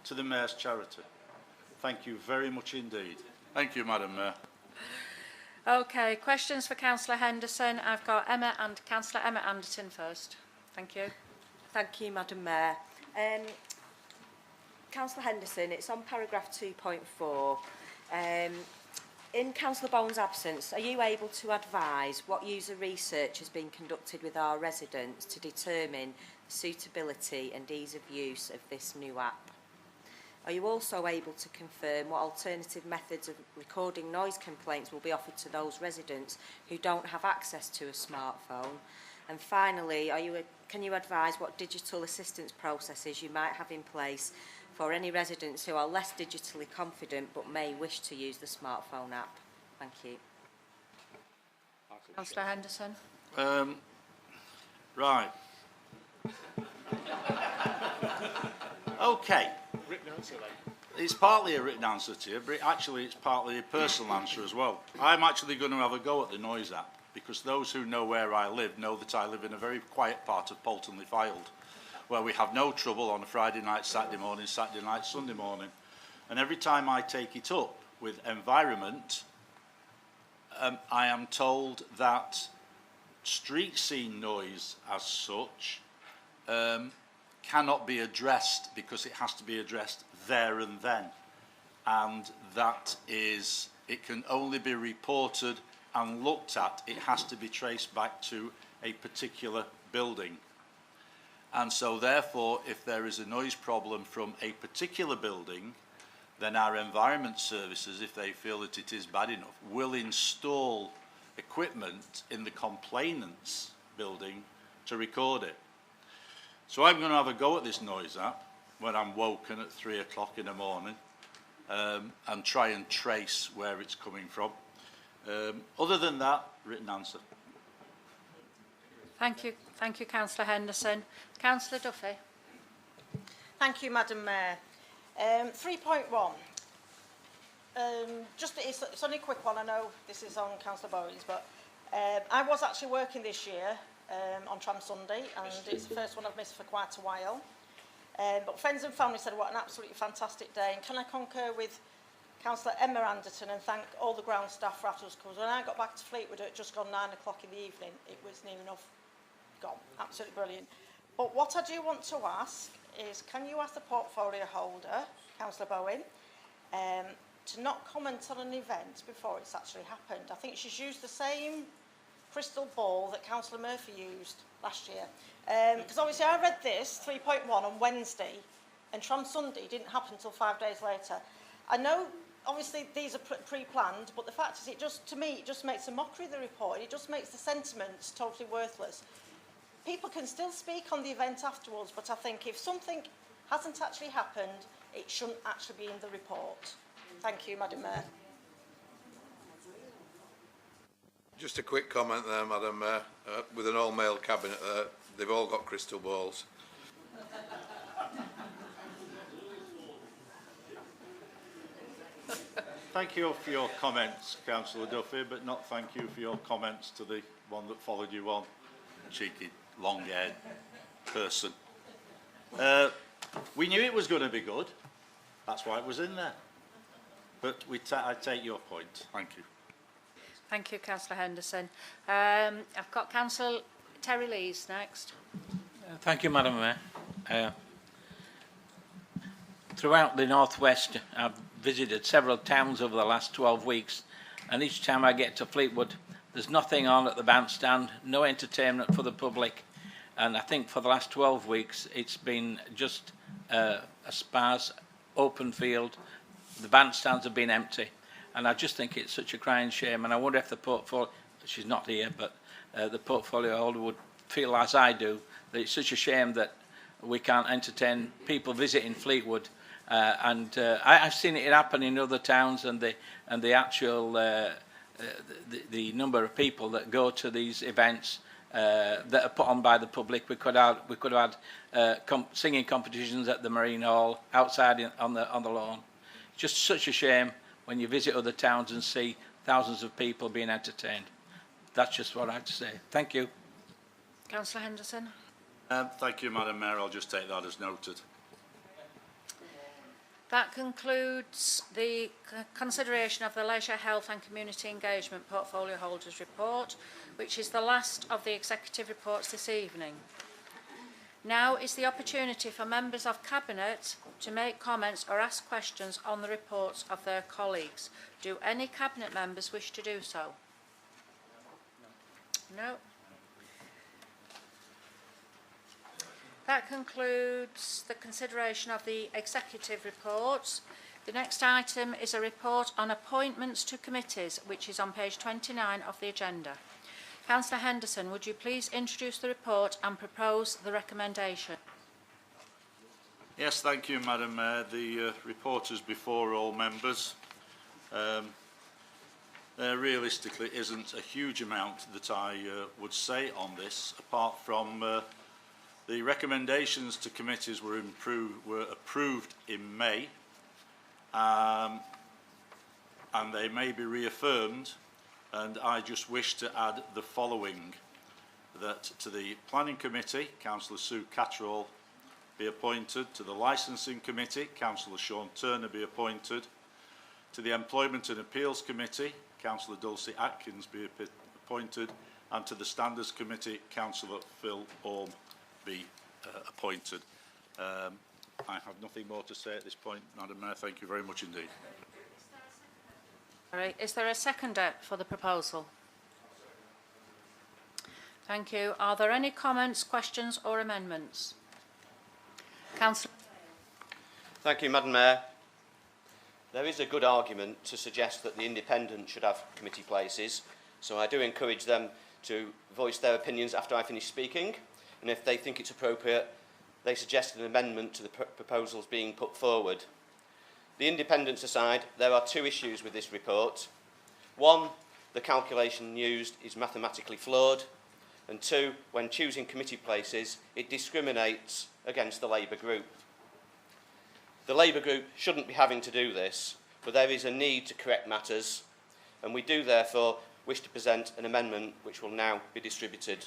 to the Mayor's charity. Thank you very much indeed. Thank you, Madam Mayor. Okay, questions for Councillor Henderson. I've got Councillor Emma Anderson first. Thank you. Thank you, Madam Mayor. Councillor Henderson, it's on paragraph 2.4. In Councillor Bowen's absence, are you able to advise what user research has been conducted with our residents to determine the suitability and ease of use of this new app? Are you also able to confirm what alternative methods of recording noise complaints will be offered to those residents who don't have access to a smartphone? And finally, can you advise what digital assistance processes you might have in place for any residents who are less digitally confident but may wish to use the smartphone app? Thank you. Councillor Henderson. Right. Okay. Written answer then. It's partly a written answer to you, but actually it's partly a personal answer as well. I'm actually going to have a go at the noise app, because those who know where I live know that I live in a very quiet part of Poulton-le-Fylde, where we have no trouble on a Friday night, Saturday morning, Sunday morning. And every time I take it up with environment, I am told that street scene noise as such cannot be addressed because it has to be addressed there and then. And that is, it can only be reported and looked at. It has to be traced back to a particular building. And so therefore, if there is a noise problem from a particular building, then our environment services, if they feel that it is bad enough, will install equipment in the complainant's building to record it. So I'm going to have a go at this noise app when I'm woken at 3 o'clock in the morning, and try and trace where it's coming from. Other than that, written answer. Thank you, Councillor Henderson. Councillor Duffy. Thank you, Madam Mayor. 3.1. It's only a quick one. I know this is on Councillor Bowen's, but I was actually working this year on Tram Sunday, and it's the first one I've missed for quite a while. But friends and family said what an absolutely fantastic day, and can I concur with Councillor Emma Anderson and thank all the ground staff for afterwards, because when I got back to Fleetwood at just gone 9 o'clock in the evening, it was near enough gone. Absolutely brilliant. But what I do want to ask is, can you ask the portfolio holder, Councillor Bowen, to not comment on an event before it's actually happened? I think she's used the same crystal ball that Councillor Murphy used last year. Because obviously I read this, 3.1, on Wednesday, and Tram Sunday didn't happen until 5 days later. I know, obviously, these are pre-planned, but the fact is, to me, it just makes a mockery of the report. It just makes the sentiments totally worthless. People can still speak on the event afterwards, but I think if something hasn't actually happened, it shouldn't actually be in the report. Thank you, Madam Mayor. Just a quick comment there, Madam Mayor. With an all-male cabinet there, they've all got crystal balls. Thank you for your comments, Councillor Duffy, but not thank you for your comments to the one that followed you on. Cheeky, long-haired person. We knew it was going to be good. That's why it was in there. But I take your point. Thank you. Thank you, Councillor Henderson. I've got Councillor Terry Lees next. Thank you, Madam Mayor. Throughout the Northwest, I've visited several towns over the last 12 weeks, and each time I get to Fleetwood, there's nothing on at the bandstand, no entertainment for the public, and I think for the last 12 weeks it's been just a sparse open field. The bandstands have been empty, and I just think it's such a crying shame, and I wonder if the portfolio, she's not here, but the portfolio holder would feel as I do, that it's such a shame that we can't entertain people visiting Fleetwood. I've seen it happen in other towns, and the actual the number of people that go to these events that are put on by the public. We could have had singing competitions at the Marine Hall, outside on the lawn. Just such a shame when you visit other towns and see thousands of people being entertained. That's just what I have to say. Thank you. Councillor Henderson. Thank you, Madam Mayor. I'll just take that as noted. That concludes the consideration of the Leisure, Health and Community Engagement Portfolio Holders Report, which is the last of the executive reports this evening. Now is the opportunity for members of Cabinet to make comments or ask questions on the reports of their colleagues. Do any Cabinet members wish to do so? No. That concludes the consideration of the executive reports. The next item is a report on appointments to committees, which is on page 29 of the agenda. Councillor Henderson, would you please introduce the report and propose the recommendation? Yes, thank you, Madam Mayor. The report is before all members. There realistically isn't a huge amount that I would say on this, apart from the recommendations to committees were approved in May, and they may be reaffirmed, and I just wish to add the following: that to the Planning Committee, Councillor Sue Catterall be appointed; to the Licensing Committee, Councillor Sean Turner be appointed; to the Employment and Appeals Committee, Councillor Dulcie Atkins be appointed; and to the Standards Committee, Councillor Phil Orme be appointed. I have nothing more to say at this point, Madam Mayor. Thank you very much indeed. All right. Is there a seconder for the proposal? Thank you. Are there any comments, questions or amendments? Councillor. Thank you, Madam Mayor. There is a good argument to suggest that the independent should have committee places, so I do encourage them to voice their opinions after I finish speaking. And if they think it's appropriate, they suggest an amendment to the proposals being put forward. The independence aside, there are two issues with this report. One, the calculation used is mathematically flawed, and two, when choosing committee places, it discriminates against the Labour group. The Labour group shouldn't be having to do this, but there is a need to correct matters, and we do therefore wish to present an amendment which will now be distributed.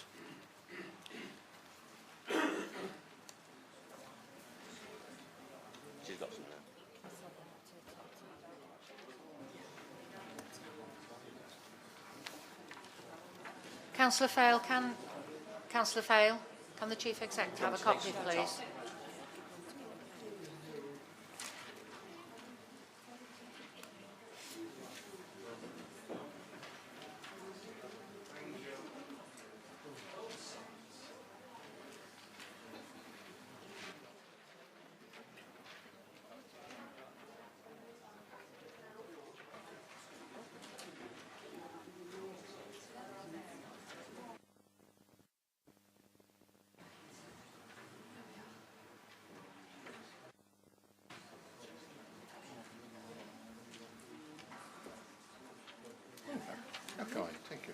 She's got some now. Councillor Fail, can the Chief Executive have a copy, please? Okay, thank you.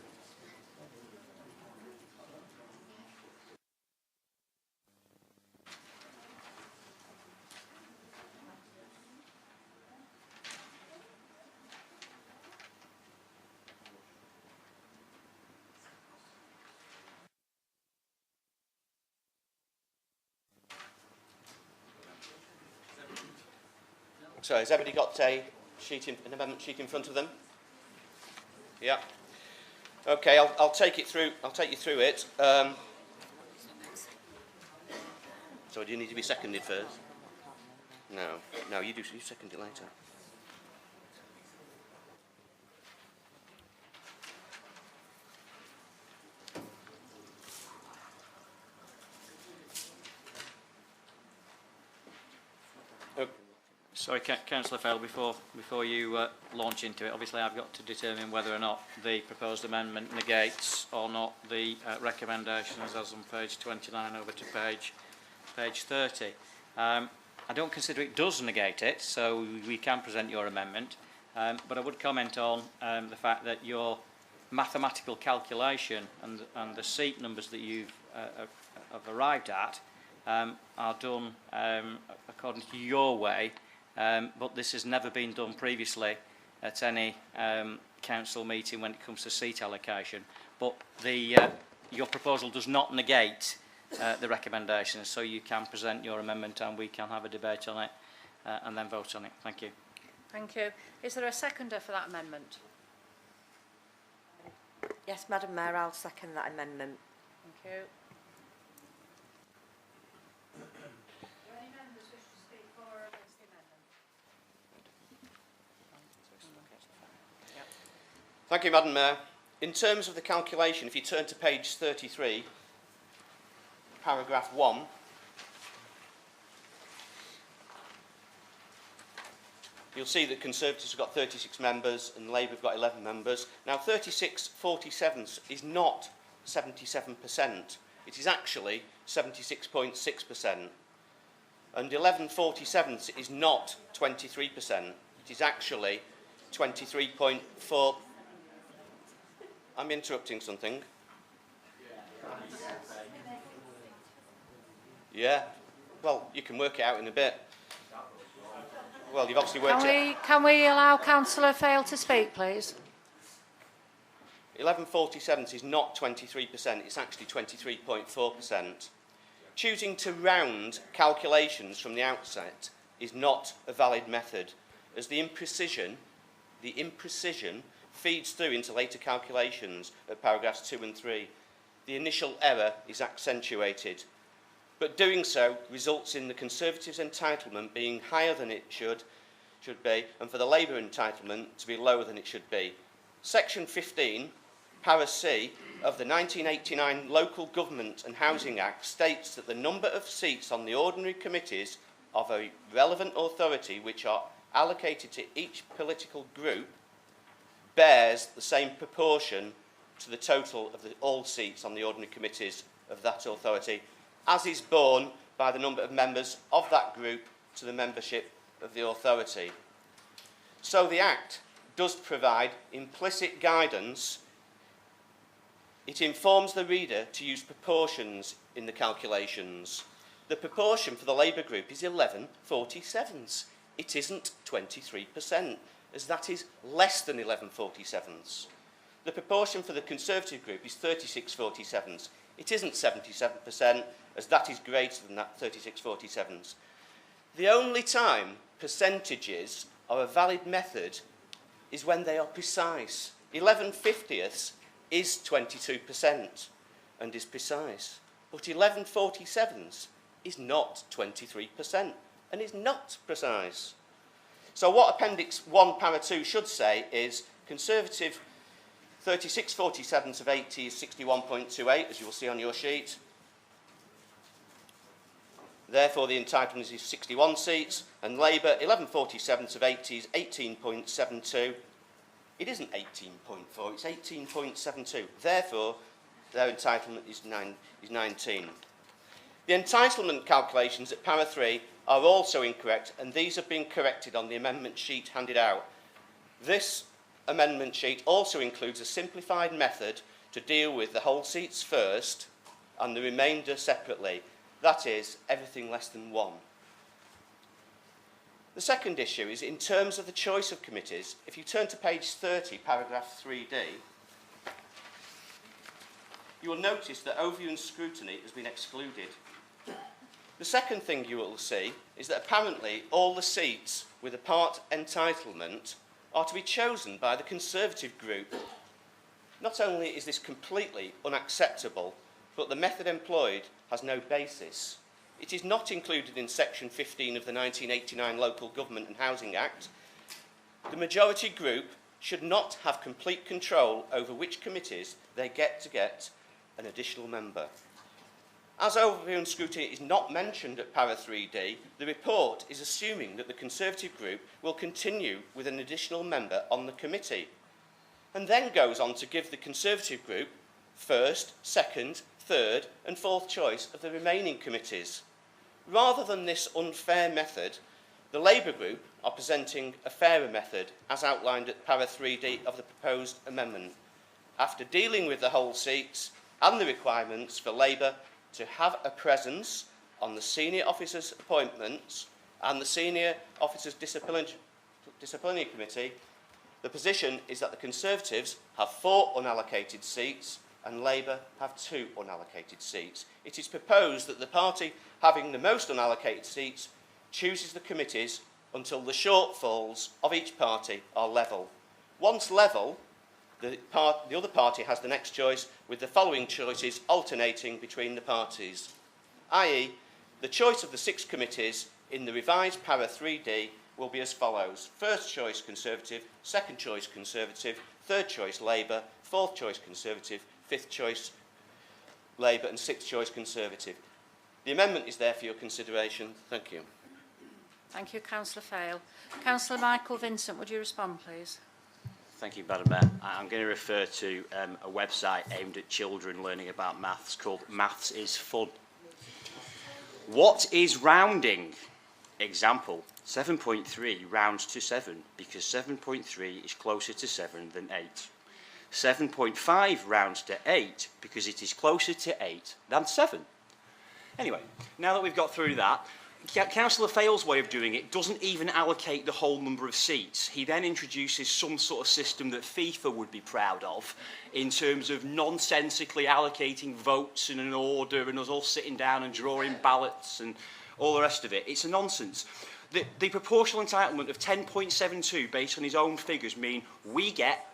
So, has everybody got an amendment sheet in front of them? Yeah. Okay, I'll take it through. I'll take you through it. So, do you need to be seconded first? No, you do. You second it later. Sorry, Councillor Fell, before you launch into it, obviously I've got to determine whether or not the proposed amendment negates or not the recommendations as on page 29 over to page 30. I don't consider it does negate it, so we can present your amendment, but I would comment on the fact that your mathematical calculation and the seat numbers that you've have arrived at are done according to your way. But this has never been done previously at any council meeting when it comes to seat allocation. But your proposal does not negate the recommendations, so you can present your amendment and we can have a debate on it and then vote on it. Thank you. Thank you. Is there a seconder for that amendment? Yes, Madam Mayor, I'll second that amendment. Thank you. Thank you, Madam Mayor. In terms of the calculation, if you turn to page 33, paragraph 1, you'll see that Conservatives have got 36 members and Labour have got 11 members. Now, 36/47 is not 77%. It is actually 76.6%. And 11/47 is not 23%. It is actually 23.4%. I'm interrupting something. Yeah. Well, you can work it out in a bit. Well, you've obviously worked it out. Can we allow Councillor Fail to speak, please? 11/47 is not 23%. It's actually 23.4%. Choosing to round calculations from the outset is not a valid method, as the imprecision feeds through into later calculations at paragraphs 2 and 3. The initial error is accentuated, but doing so results in the Conservatives' entitlement being higher than it should be, and for the Labour entitlement to be lower than it should be. Section 15, para C, of the 1989 Local Government and Housing Act states that the number of seats on the ordinary committees of a relevant authority which are allocated to each political group bears the same proportion to the total of all seats on the ordinary committees of that authority, as is borne by the number of members of that group to the membership of the authority. So the Act does provide implicit guidance. It informs the reader to use proportions in the calculations. The proportion for the Labour group is 11/47. It isn't 23%, as that is less than 11/47. The proportion for the Conservative group is 36/47. It isn't 77%, as that is greater than that 36/47. The only time percentages are a valid method is when they are precise. 11/50ths is 22% and is precise, but 11/47 is not 23% and is not precise. So what Appendix 1, Para 2 should say is Conservative 36/47 of 80 is 61.28, as you will see on your sheet. Therefore, the entitlement is 61 seats, and Labour 11/47 of 80 is 18.72. It isn't 18.4, it's 18.72. Therefore, their entitlement is 19. The entitlement calculations at Para 3 are also incorrect, and these have been corrected on the amendment sheet handed out. This amendment sheet also includes a simplified method to deal with the whole seats first and the remainder separately. That is, everything less than 1. The second issue is in terms of the choice of committees. If you turn to page 30, paragraph 3D, you will notice that overview and scrutiny has been excluded. The second thing you will see is that apparently all the seats with a part entitlement are to be chosen by the Conservative group. Not only is this completely unacceptable, but the method employed has no basis. It is not included in Section 15 of the 1989 Local Government and Housing Act. The majority group should not have complete control over which committees they get an additional member. As overview and scrutiny is not mentioned at Para 3D, the report is assuming that the Conservative group will continue with an additional member on the committee, and then goes on to give the Conservative group first, second, third and fourth choice of the remaining committees. Rather than this unfair method, the Labour group are presenting a fairer method as outlined at Para 3D of the proposed amendment. After dealing with the whole seats and the requirements for Labour to have a presence on the senior officers' appointments and the senior officers' disciplinary committee, the position is that the Conservatives have 4 unallocated seats and Labour have 2 unallocated seats. It is proposed that the party having the most unallocated seats chooses the committees until the shortfalls of each party are level. Once level, the other party has the next choice, with the following choices alternating between the parties, i.e. the choice of the 6 committees in the revised Para 3D will be as follows: first choice Conservative, second choice Conservative, third choice Labour, fourth choice Conservative, fifth choice Labour and sixth choice Conservative. The amendment is there for your consideration. Thank you. Thank you, Councillor Fail. Councillor Michael Vincent, would you respond, please? Thank you, Madam Mayor. I'm going to refer to a website aimed at children learning about maths called Maths is Fun. What is rounding? Example, 7.3 rounds to 7 because 7.3 is closer to 7 than 8. 7.5 rounds to 8 because it is closer to 8 than 7. Anyway, now that we've got through that, Councillor Fail's way of doing it doesn't even allocate the whole number of seats. He then introduces some sort of system that FIFA would be proud of in terms of nonsensically allocating votes in an order and us all sitting down and drawing ballots and all the rest of it. It's a nonsense. The proportional entitlement of 10.72 based on his own figures mean we get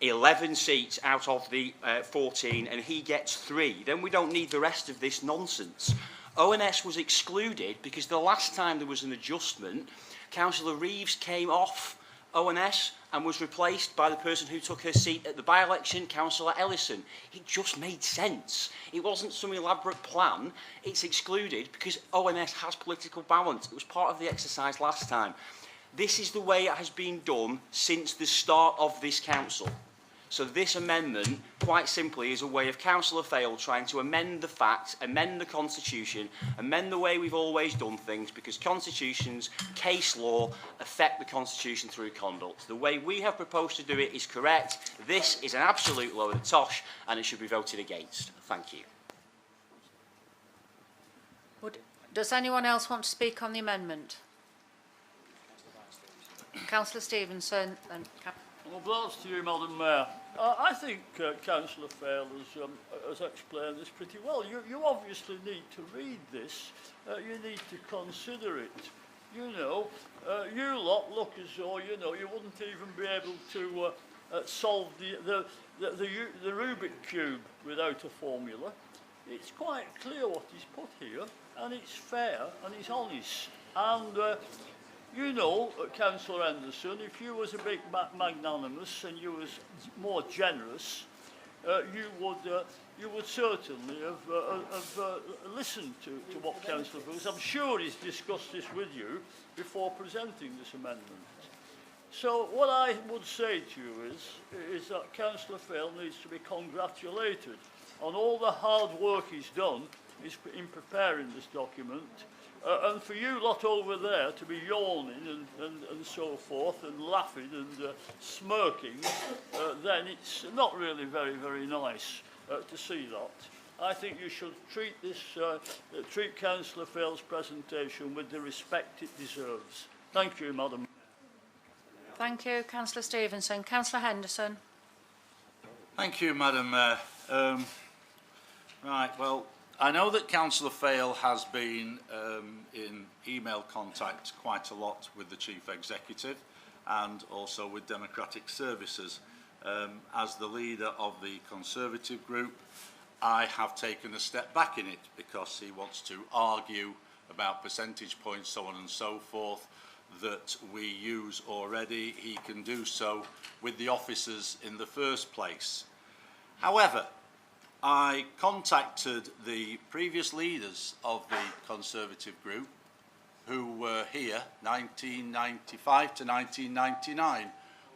11 seats out of the 14 and he gets 3. Then we don't need the rest of this nonsense. ONS was excluded because the last time there was an adjustment, Councillor Reeves came off ONS and was replaced by the person who took her seat at the by-election, Councillor Ellison. It just made sense. It wasn't some elaborate plan. It's excluded because ONS has political balance. It was part of the exercise last time. This is the way it has been done since the start of this council. So this amendment, quite simply, is a way of Councillor Fale trying to amend the facts, amend the Constitution, amend the way we've always done things, because constitutions, case law, affect the Constitution through conduct. The way we have proposed to do it is correct. This is an absolute load of tosh, and it should be voted against. Thank you. Does anyone else want to speak on the amendment? Councillor Stevenson. Then. Well, thanks to you, Madam Mayor. I think Councillor Fale has explained this pretty well. You obviously need to read this. You need to consider it. You know, you lot look as though, you know, you wouldn't even be able to solve the Rubik Cube without a formula. It's quite clear what is put here, and it's fair and it's honest. And you know, Councillor Henderson, if you was a bit magnanimous and you was more generous, you would certainly have listened to what Councillor Bruce. I'm sure he's discussed this with you before presenting this amendment. So what I would say to you is that Councillor Fale needs to be congratulated on all the hard work he's done in preparing this document. And for you lot over there to be yawning and so forth and laughing and smirking, then it's not really very, very nice to see that. I think you should treat Councillor Fale's presentation with the respect it deserves. Thank you, Madam. Thank you, Councillor Stevenson. Councillor Henderson. Thank you, Madam Mayor. Right, well, I know that Councillor Fale has been in email contact quite a lot with the Chief Executive and also with Democratic Services. As the leader of the Conservative group, I have taken a step back in it because he wants to argue about percentage points, so on and so forth, that we use already. He can do so with the officers in the first place. However, I contacted the previous leaders of the Conservative group who were here 1995 to 1999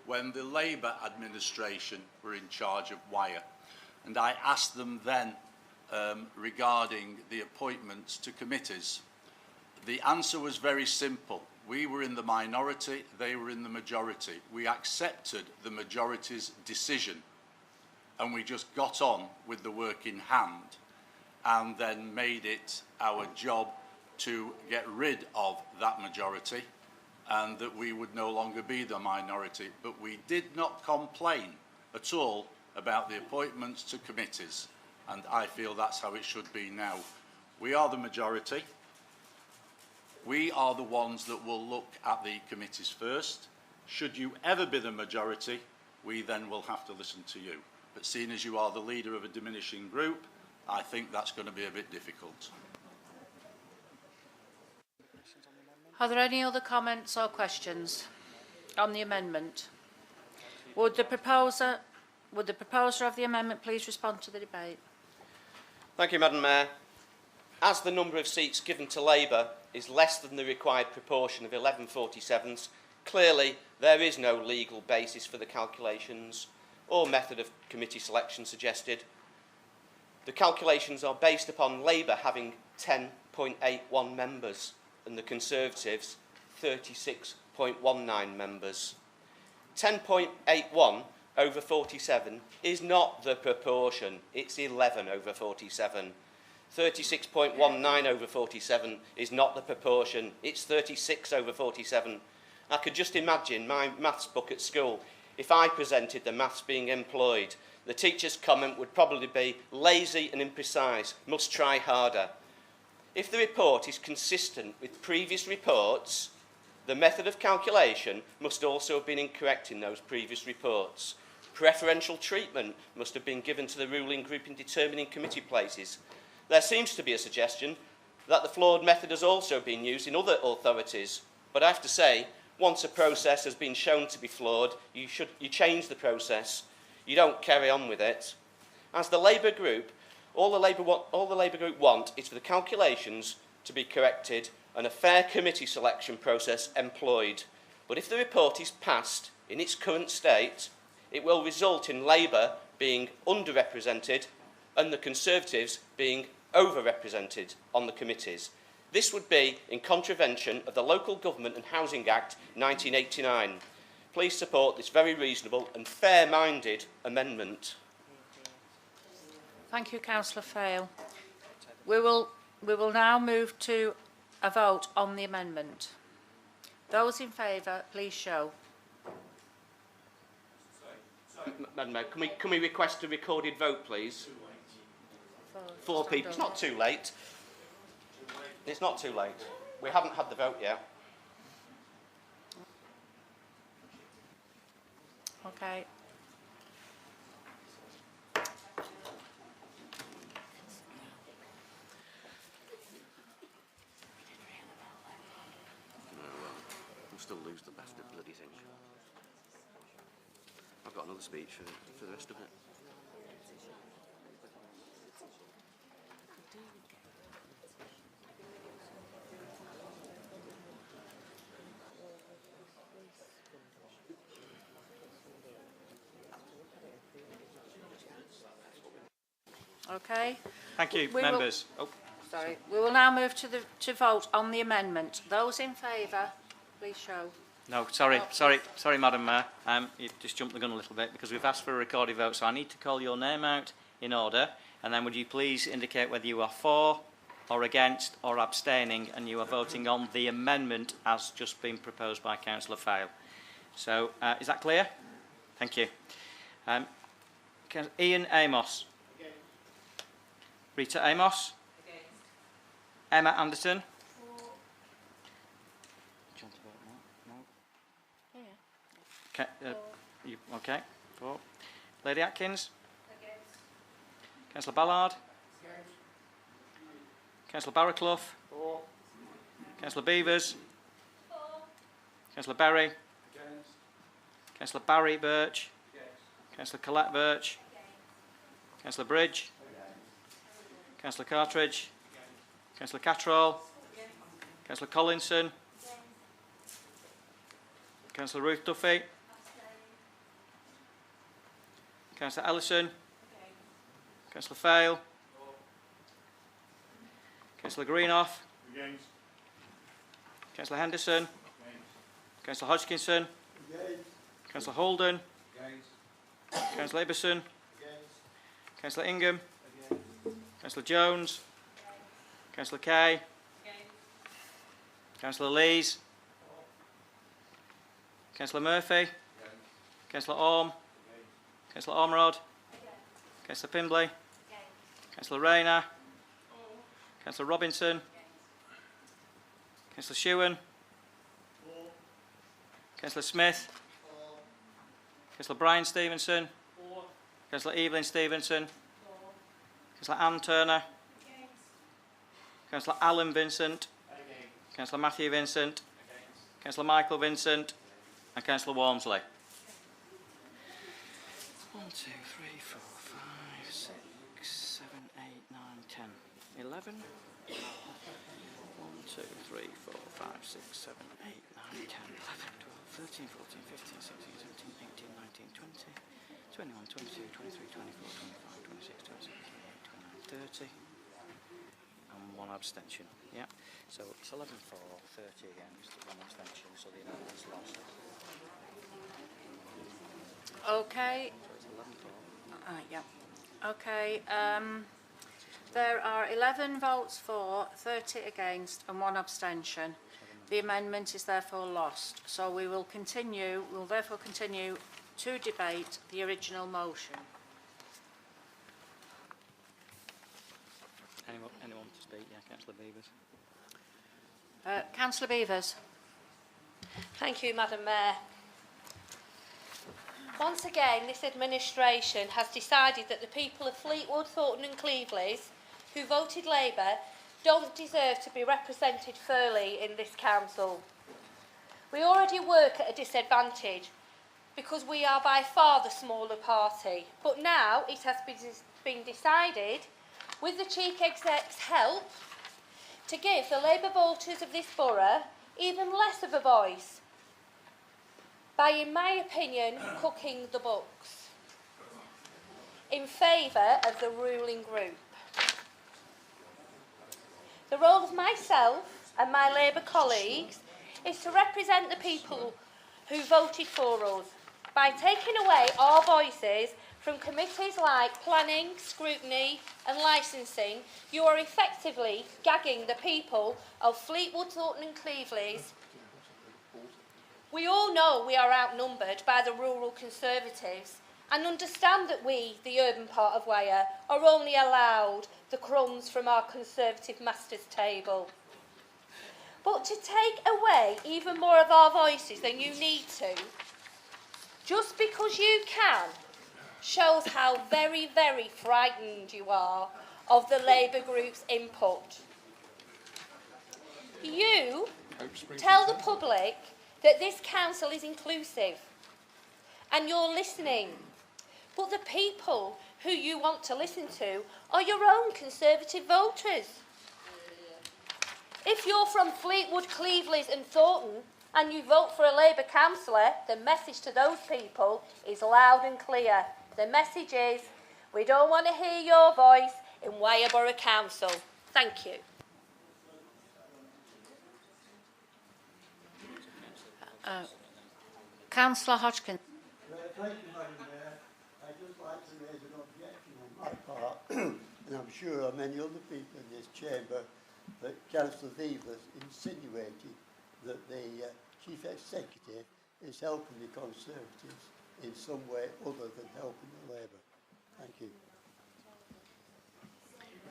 when the Labour administration were in charge of Wyre, and I asked them then regarding the appointments to committees. The answer was very simple. We were in the minority, they were in the majority. We accepted the majority's decision and we just got on with the work in hand and then made it our job to get rid of that majority and that we would no longer be the minority. But we did not complain at all about the appointments to committees, and I feel that's how it should be now. We are the majority. We are the ones that will look at the committees first. Should you ever be the majority, we then will have to listen to you. But seeing as you are the leader of a diminishing group, I think that's going to be a bit difficult. Are there any other comments or questions on the amendment? Would the proposer of the amendment please respond to the debate? Thank you, Madam Mayor. As the number of seats given to Labour is less than the required proportion of 1147s, clearly there is no legal basis for the calculations or method of committee selection suggested. The calculations are based upon Labour having 10.81 members and the Conservatives 36.19 members. 10.81 over 47 is not the proportion, it's 11 over 47. 36.19 over 47 is not the proportion, it's 36 over 47. I could just imagine my maths book at school. If I presented the maths being employed, the teacher's comment would probably be lazy and imprecise, must try harder. If the report is consistent with previous reports, the method of calculation must also have been incorrect in those previous reports. Preferential treatment must have been given to the ruling group in determining committee places. There seems to be a suggestion that the flawed method has also been used in other authorities, but I have to say, once a process has been shown to be flawed, you change the process. You don't carry on with it. As the Labour group, all the Labour group want is for the calculations to be corrected and a fair committee selection process employed. But if the report is passed in its current state, it will result in Labour being underrepresented and the Conservatives being overrepresented on the committees. This would be in contravention of the Local Government and Housing Act 1989. Please support this very reasonable and fair-minded amendment. Thank you, Councillor Fail. We will now move to a vote on the amendment. Those in favour, please show. Madam Mayor, can we request a recorded vote, please? 4 people. It's not too late. It's not too late. We haven't had the vote yet. Okay. We'll still lose the best of bloody thing. I've got another speech for the rest of it. Okay. Thank you, members. Sorry. We will now move to vote on the amendment. Those in favour, please show. No, sorry, Madam Mayor. You've just jumped the gun a little bit because we've asked for a recorded vote, so I need to call your name out in order, and then would you please indicate whether you are for or against or abstaining, and you are voting on the amendment as just been proposed by Councillor Fail. So, is that clear? Thank you. Ian Amos. Against. Rita Amos. Against. Emma Anderson. For. No? Okay. For. Lady Atkins. Against. Councillor Ballard. Against. Councillor Barraclough. For. Councillor Beavers. For. Councillor Berry. Against. Councillor Barry Birch. Against. Councillor Collette Birch. Against. Councillor Bridge. Against. Councillor Cartridge. Against. Councillor Cattrall. Against. Councillor Collinson. Against. Councillor Ruth Duffy. Abstain. Councillor Ellison. Against. Councillor Fail. Councillor Greenoff. Against. Councillor Henderson. Against. Councillor Hodgkinson. Against. Councillor Holden. Against. Councillor Ibbison. Against. Councillor Ingham. Against. Councillor Jones. Against. Councillor Kay. Against. Councillor Lees. Councillor Murphy. Against. Councillor Orme. Against. Councillor Ormerod. Against. Councillor Pimbley. Against. Councillor Rayner. Councillor Robinson. Councillor Shewan. Councillor Smith. Councillor Brian Stevenson. Councillor Evelyn Stevenson. Councillor Anne Turner. Councillor Alan Vincent. Councillor Matthew Vincent. Councillor Michael Vincent. And Councillor Walmsley. 1, 2, 3, 4, 5, 6, 7, 8, 9, 10, 11. 1, 2, 3, 4, 5, 6, 7, 8, 9, 10, 11, 12, 13, 14, 15, 16, 17, 18, 19, 20, 21, 22, 23, 24, 25, 26, 27, 28, 29, 30. And 1 abstention. Yeah. So it's 11 for, 30 against, 1 abstention. So the amendment is lost. Okay. So it's 11 for. Yeah. Okay. There are 11 votes for, 30 against and 1 abstention. The amendment is therefore lost. So we will continue, we'll therefore continue to debate the original motion. Anyone to speak? Yeah, Councillor Beavers. Councillor Beavers. Thank you, Madam Mayor. Once again, this administration has decided that the people of Fleetwood, Thornton and Cleveland who voted Labour don't deserve to be represented fairly in this council. We already work at a disadvantage because we are by far the smaller party, but now it has been decided, with the Chief Exec's help, to give the Labour voters of this borough even less of a voice. by, in my opinion, cooking the books in favour of the ruling group. The role of myself and my Labour colleagues is to represent the people who voted for us by taking away our voices from committees like planning, scrutiny and licensing. You are effectively gagging the people of Fleetwood, Thornton and Cleveland. We all know we are outnumbered by the rural Conservatives and understand that we, the urban part of Wyre, are only allowed the crumbs from our Conservative master's table. But to take away even more of our voices than you need to, just because you can, shows how very, very frightened you are of the Labour group's input. You tell the public that this council is inclusive and you're listening, but the people who you want to listen to are your own Conservative voters. If you're from Fleetwood, Cleveland and Thornton and you vote for a Labour councillor, the message to those people is loud and clear. The message is, we don't want to hear your voice in Wyre Borough Council. Thank you. Councillor Hodgkin. Thank you, Madam Mayor. I'd just like to raise an objection on my part, and I'm sure many other people in this chamber, that Councillor Viva's insinuated that the Chief Executive is helping the Conservatives in some way other than helping the Labour. Thank you.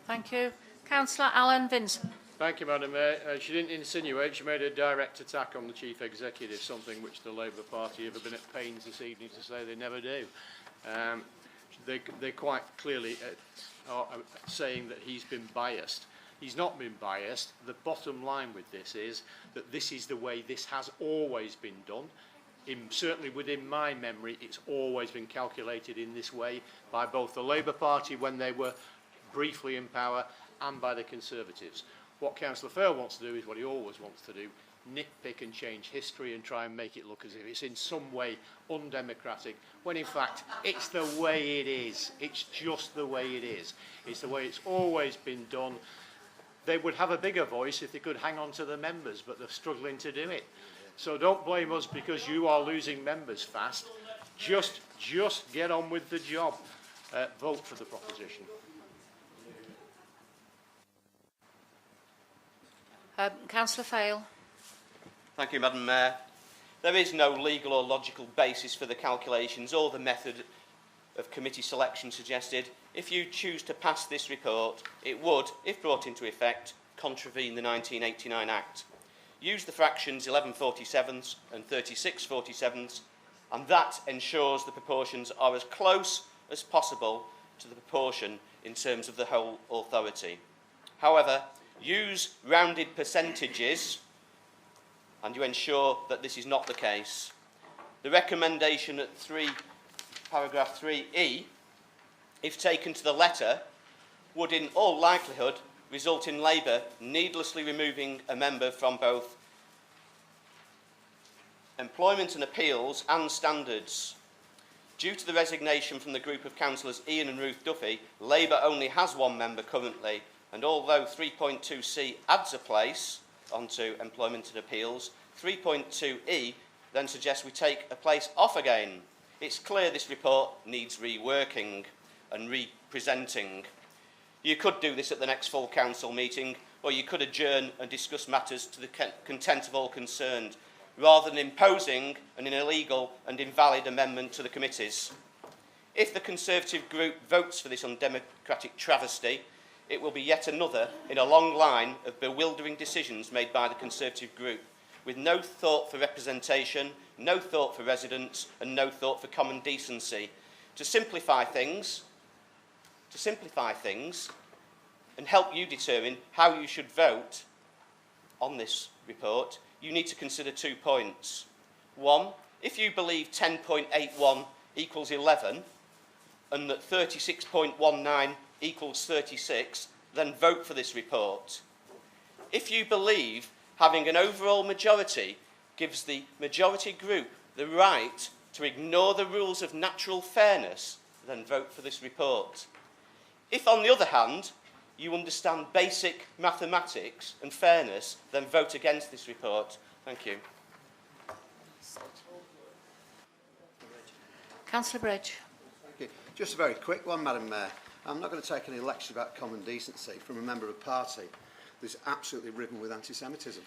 Thank you. Councillor Alan Vincent. Thank you, Madam Mayor. She didn't insinuate, she made a direct attack on the Chief Executive, something which the Labour Party have been at pains this evening to say they never do. They quite clearly are saying that he's been biased. He's not been biased. The bottom line with this is that this is the way this has always been done. Certainly within my memory, it's always been calculated in this way by both the Labour Party when they were briefly in power and by the Conservatives. What Councillor Fair wants to do is what he always wants to do, nitpick and change history and try and make it look as if it's in some way undemocratic, when in fact it's the way it is. It's just the way it is. It's the way it's always been done. They would have a bigger voice if they could hang on to the members, but they're struggling to do it. So don't blame us because you are losing members fast. Just get on with the job. Vote for the proposition. Councillor Fail. Thank you, Madam Mayor. There is no legal or logical basis for the calculations or the method of committee selection suggested. If you choose to pass this report, it would, if brought into effect, contravene the 1989 Act. Use the fractions 11/47 and 36/47, and that ensures the proportions are as close as possible to the proportion in terms of the whole authority. However, use rounded percentages and you ensure that this is not the case. The recommendation at paragraph 3E, if taken to the letter, would in all likelihood result in Labour needlessly removing a member from both employment and appeals and standards. Due to the resignation from the group of councillors Ian and Ruth Duffy, Labour only has one member currently, and although 3.2C adds a place onto employment and appeals, 3.2E then suggests we take a place off again. It's clear this report needs reworking and re-presenting. You could do this at the next full council meeting, or you could adjourn and discuss matters to the content of all concerned, rather than imposing an illegal and invalid amendment to the committees. If the Conservative group votes for this undemocratic travesty, it will be yet another in a long line of bewildering decisions made by the Conservative group, with no thought for representation, no thought for residents, and no thought for common decency. To simplify things and help you determine how you should vote on this report, you need to consider 2 points. One, if you believe 10.81 equals 11 and that 36.19 equals 36, then vote for this report. If you believe having an overall majority gives the majority group the right to ignore the rules of natural fairness, then vote for this report. If, on the other hand, you understand basic mathematics and fairness, then vote against this report. Thank you. Councillor Bridge. Thank you. Just a very quick one, Madam Mayor. I'm not going to take any lecture about common decency from a member of a party that's absolutely riven with anti-Semitism.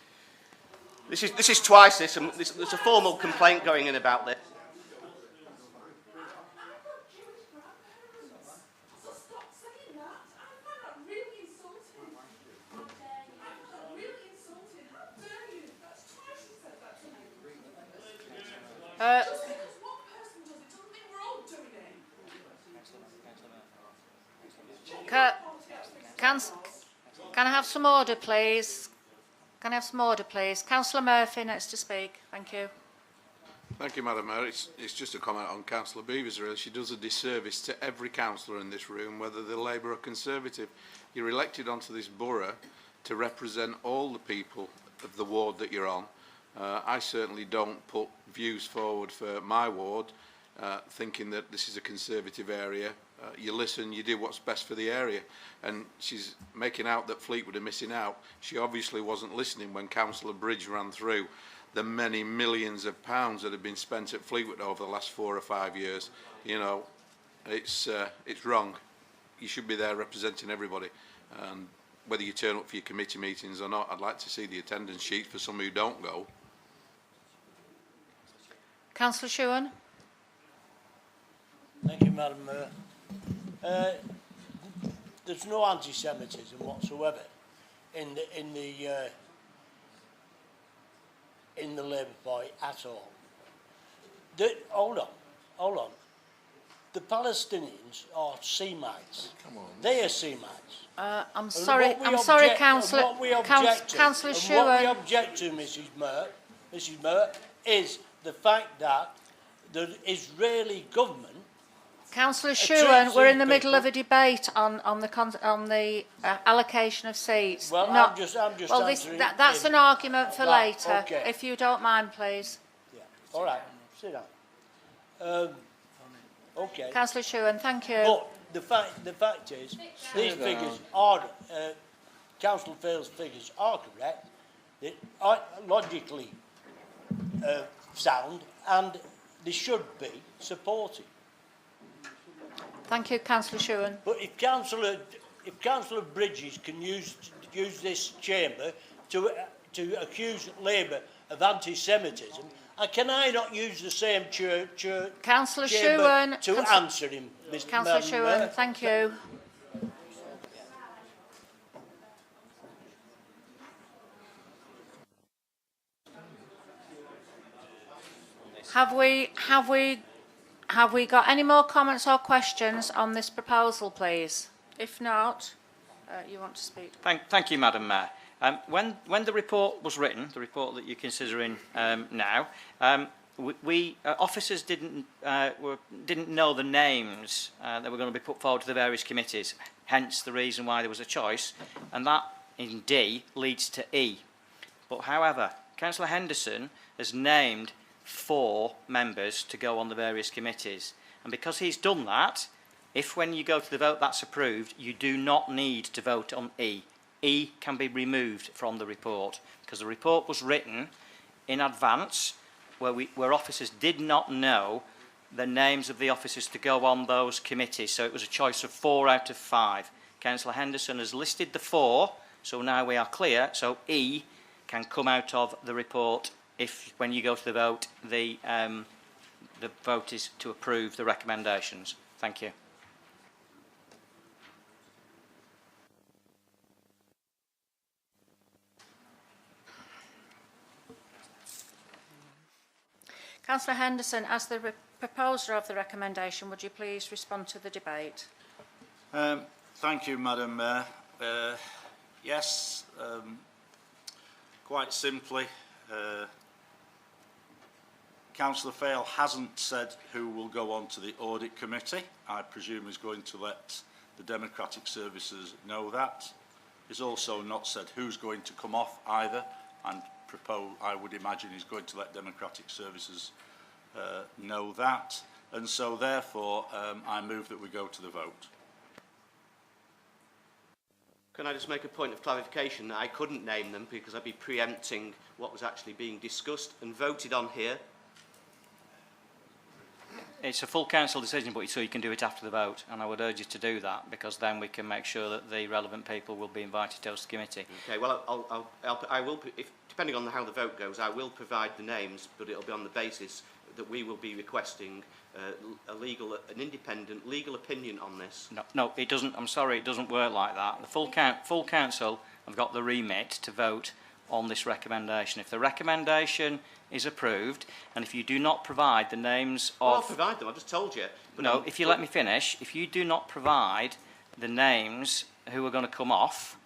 This is twice this, and there's a formal complaint going in about this. Can I have some order, please? Can I have some order, please? Councillor Murphy, next to speak. Thank you. Thank you, Madam Mayor. It's just a comment on Councillor Beevers, really. She does a disservice to every councillor in this room, whether they're Labour or Conservative. You're elected onto this borough to represent all the people of the ward that you're on. I certainly don't put views forward for my ward, thinking that this is a Conservative area. You listen, you do what's best for the area. And she's making out that Fleetwood are missing out. She obviously wasn't listening when Councillor Bridge ran through the many millions of pounds that have been spent at Fleetwood over the last 4 or 5 years. You know, it's wrong. You should be there representing everybody. And whether you turn up for your committee meetings or not, I'd like to see the attendance sheet for some who don't go. Councillor Shewan. Thank you, Madam Mayor. There's no anti-Semitism whatsoever in the Labour Party at all. Hold on. The Palestinians are Semites. Come on. They are Semites. I'm sorry, Councillor Shewan. What we object to, Mrs. Mayor, is the fact that the Israeli government. Councillor Shewan, we're in the middle of a debate on the allocation of seats. Well, I'm just well, that's an argument for later. Okay. If you don't mind, please. Yeah. All right. Sit down. Okay. Councillor Shewan, thank you. But the fact is, these figures are Councillor Fale's figures are correct. They are logically sound, and they should be supported. Thank you, Councillor Shewan. But if Councillor Bridges can use this chamber to accuse Labour of anti-Semitism, can I not use the same Councillor chamber Shewan, to answer him, Mr. Councillor Shewan, thank you. Have we got any more comments or questions on this proposal, please? If not, you want to speak. Thank you, Madam Mayor. When the report was written, the report that you're considering now, we officers didn't know the names that were going to be put forward to the various committees. Hence the reason why there was a choice, and that in D leads to E. But however, Councillor Henderson has named 4 members to go on the various committees, and because he's done that, if when you go to the vote that's approved, you do not need to vote on E. E can be removed from the report because the report was written in advance where officers did not know the names of the officers to go on those committees, so it was a choice of 4 out of 5. Councillor Henderson has listed the 4, so now we are clear, so E can come out of the report if, when you go to the vote, the vote is to approve the recommendations. Thank you. Councillor Henderson, as the proposer of the recommendation, would you please respond to the debate? Thank you, Madam Mayor. Yes, quite simply, Councillor Fale hasn't said who will go on to the audit committee. I presume he's going to let the Democratic Services know that. He's also not said who's going to come off either, and I would imagine he's going to let Democratic Services know that, and so therefore I move that we go to the vote. Can I just make a point of clarification? I couldn't name them because I'd be preempting what was actually being discussed and voted on here. It's a full council decision, but so you can do it after the vote, and I would urge you to do that, because then we can make sure that the relevant people will be invited to the committee. Okay, well, I will, depending on how the vote goes, I will provide the names, but it'll be on the basis that we will be requesting an independent legal opinion on this. No, it doesn't. I'm sorry, it doesn't work like that. The full council have got the remit to vote on this recommendation. If the recommendation is approved, and if you do not provide the names of... Well, I'll provide them, I just told you. No, if you let me finish, if you do not provide the names who are going to come off,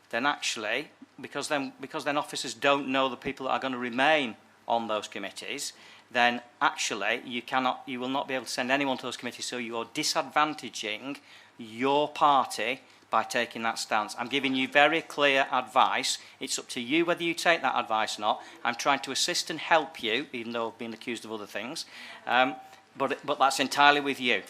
then actually, because then officers don't know the people that are going to remain on those committees, then actually you will not be able to send anyone to those committees, so you are disadvantaging your party by taking that stance. I'm giving you very clear advice. It's up to you whether you take that advice or not. I'm trying to assist and help you, even though I've been accused of other things. But that's entirely with you.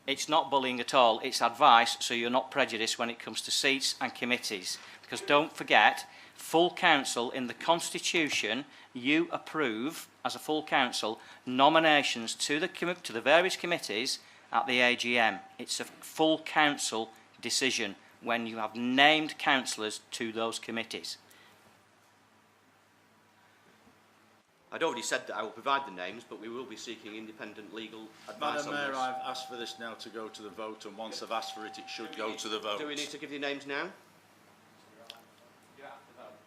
It's not bullying at all. It's advice, so you're not prejudiced when it comes to seats and committees. Because don't forget, full council in the Constitution, you approve, as a full council, nominations to the various committees at the AGM. It's a full council decision when you have named councillors to those committees. I'd already said that I will provide the names, but we will be seeking independent legal advice Madam on Mayor, this. I've asked for this now to go to the vote, and once I've asked for it, it should go to the vote. Do we need to give you names now?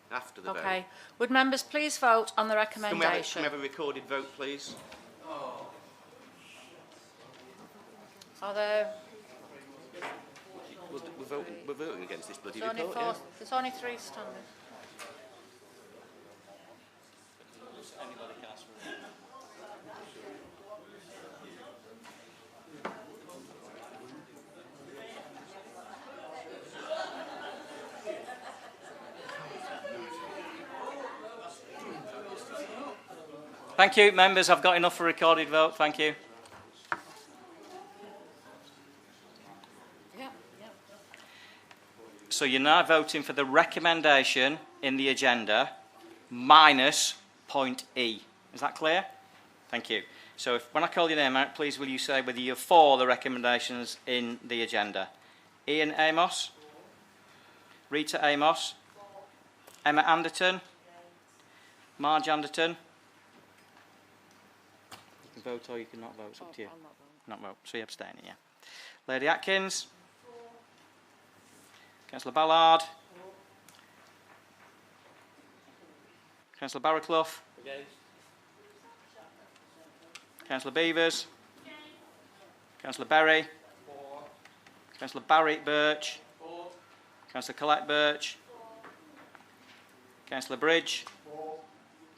After the vote. Okay. Would members please vote on the Can recommendation? we have a recorded vote, please? Are there... We're voting against this bloody There's only report, four, yeah? there's only 3 standing. Thank you, members. I've got enough for a recorded vote. Thank you. So you're now voting for the recommendation in the agenda minus point E. Is that clear? Thank you. So when I call your name out, please will you say whether you're for the recommendations in the agenda? Ian Amos? Rita Amos? Emma Anderton? Marge Anderton? You can vote or you can not vote. It's up to you. Not vote. So you're abstaining, yeah. Lady Atkins? Councillor Ballard? Councillor Barraclough? Against. Councillor Beavers? Against. Councillor Berry? For. Councillor Barry Birch? For. Councillor Collette Birch? For. Councillor Bridge? For.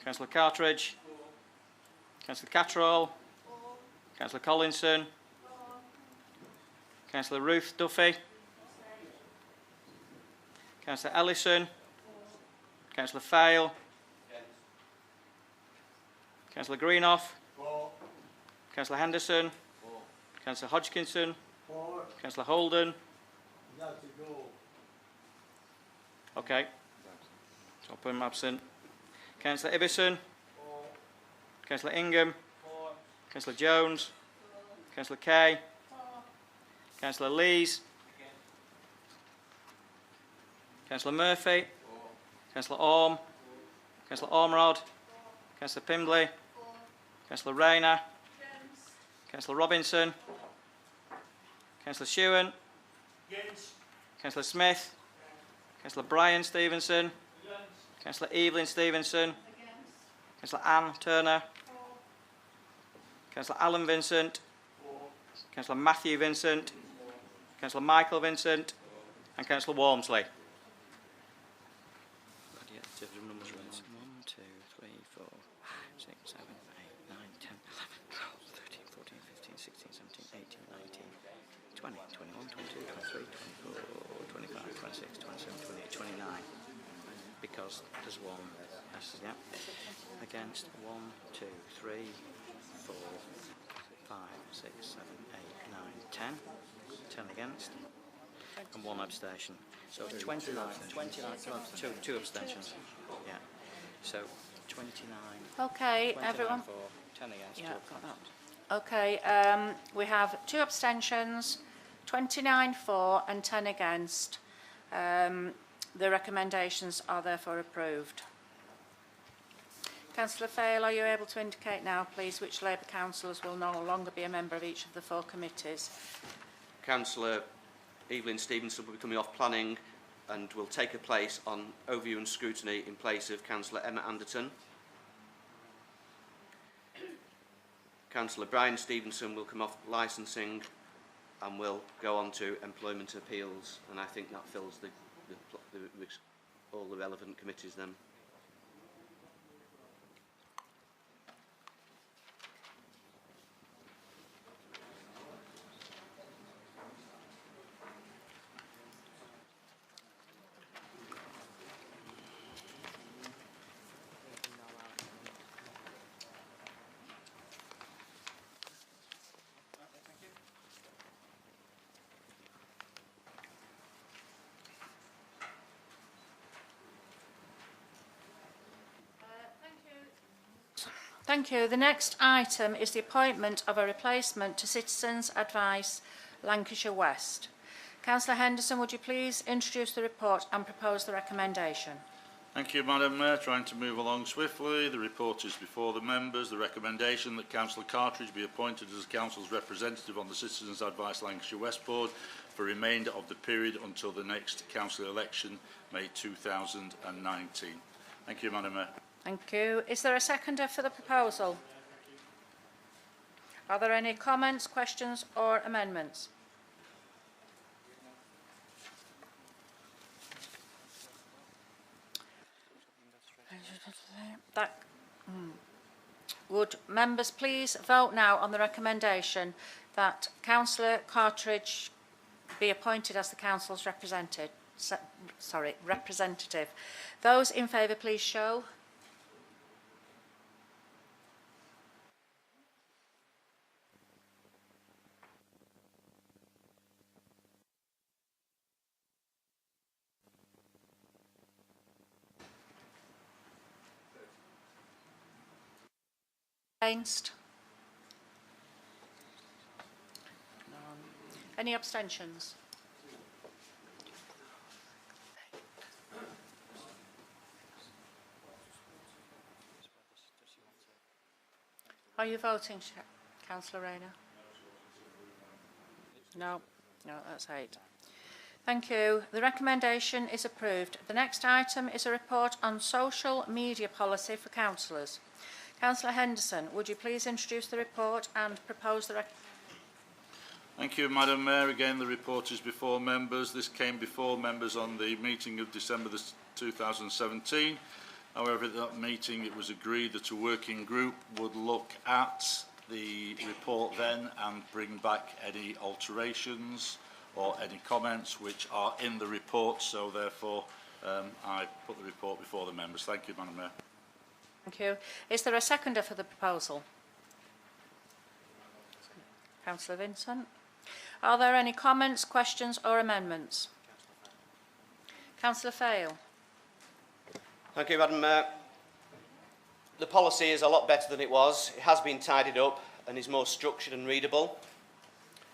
Councillor Cartridge? For. Councillor Catterall? For. Councillor Collinson? For. Councillor Ruth Duffy? Councillor Ellison? For. Councillor Fail? Against. Councillor Greenough? For. Councillor Henderson? For. Councillor Hodgkinson? For. Councillor Holden? Okay. So I'll put him absent. Councillor Ibbison? For. Councillor Ingham? For. Councillor Jones? For. Councillor Kay? For. Councillor Lees? Councillor Murphy? For. Councillor Orme? For. Councillor Ormerod? For. Councillor Pimbley? For. Councillor Rayner? Against. Councillor Robinson? For. Councillor Shewan? Against. Councillor Smith? Against. Councillor Brian Stevenson? Against. Councillor Evelyn Stevenson? Against. Councillor Anne Turner? For. Councillor Alan Vincent? For. Councillor Matthew Vincent? For. Councillor Michael Vincent? For. And Councillor Walmsley. 1, 2, 3, 4, 6, 7, 8, 9, 10, 11, 12, 13, 14, 15, 16, 17, 18, 19, 20, 21, 22, 23, 24, 25, 26, 27, 28, 29. Because there's one passes, yeah. Against 1, 2, 3, 4, 5, 6, 7, 8, 9, 10. 10 against. And 1 abstention. So 29, two abstentions. Yeah. So 29. Okay, 29 everyone. for, 10 against. Yeah, got that. Okay, we have 2 abstentions, 29 for and 10 against. The recommendations are therefore approved. Councillor Fail, are you able to indicate now, please, which Labour councillors will no longer be a member of each of the 4 committees? Councillor Evelyn Stevenson will be coming off planning and will take a place on overview and scrutiny in place of Councillor Emma Anderton. Councillor Brian Stevenson will come off licensing and will go on to employment appeals, and I think that fills all the relevant committees then. Thank you. The next item is the appointment of a replacement to Citizens Advice Lancashire West. Councillor Henderson, would you please introduce the report and propose the recommendation? Thank you, Madam Mayor. Trying to move along swiftly. The report is before the members. The recommendation that Councillor Cartridge be appointed as the Council's representative on the Citizens Advice Lancashire West Board for the remainder of the period until the next council election, May 2019. Thank you, Madam Mayor. Thank you. Is there a seconder for the proposal? Are there any comments, questions or amendments? Would members please vote now on the recommendation that Councillor Cartridge be appointed as the Council's representative? Those in favour, please show. Against? None. Any abstentions? Are you voting, Councillor Rayner? No. No, that's 8. Thank you. The recommendation is approved. The next item is a report on social media policy for councillors. Councillor Henderson, would you please introduce the report and propose the Thank you, Madam Mayor. Again, the report is before members. This came before members on the meeting of December 2017. However, at that meeting it was agreed that a working group would look at the report then and bring back any alterations or any comments which are in the report. So therefore, I put the report before the members. Thank you, Madam Mayor. Thank you. Is there a seconder for the proposal? Councillor Vincent. Are there any comments, questions or amendments? Councillor Fail. Thank you, Madam Mayor. The policy is a lot better than it was. It has been tidied up and is more structured and readable.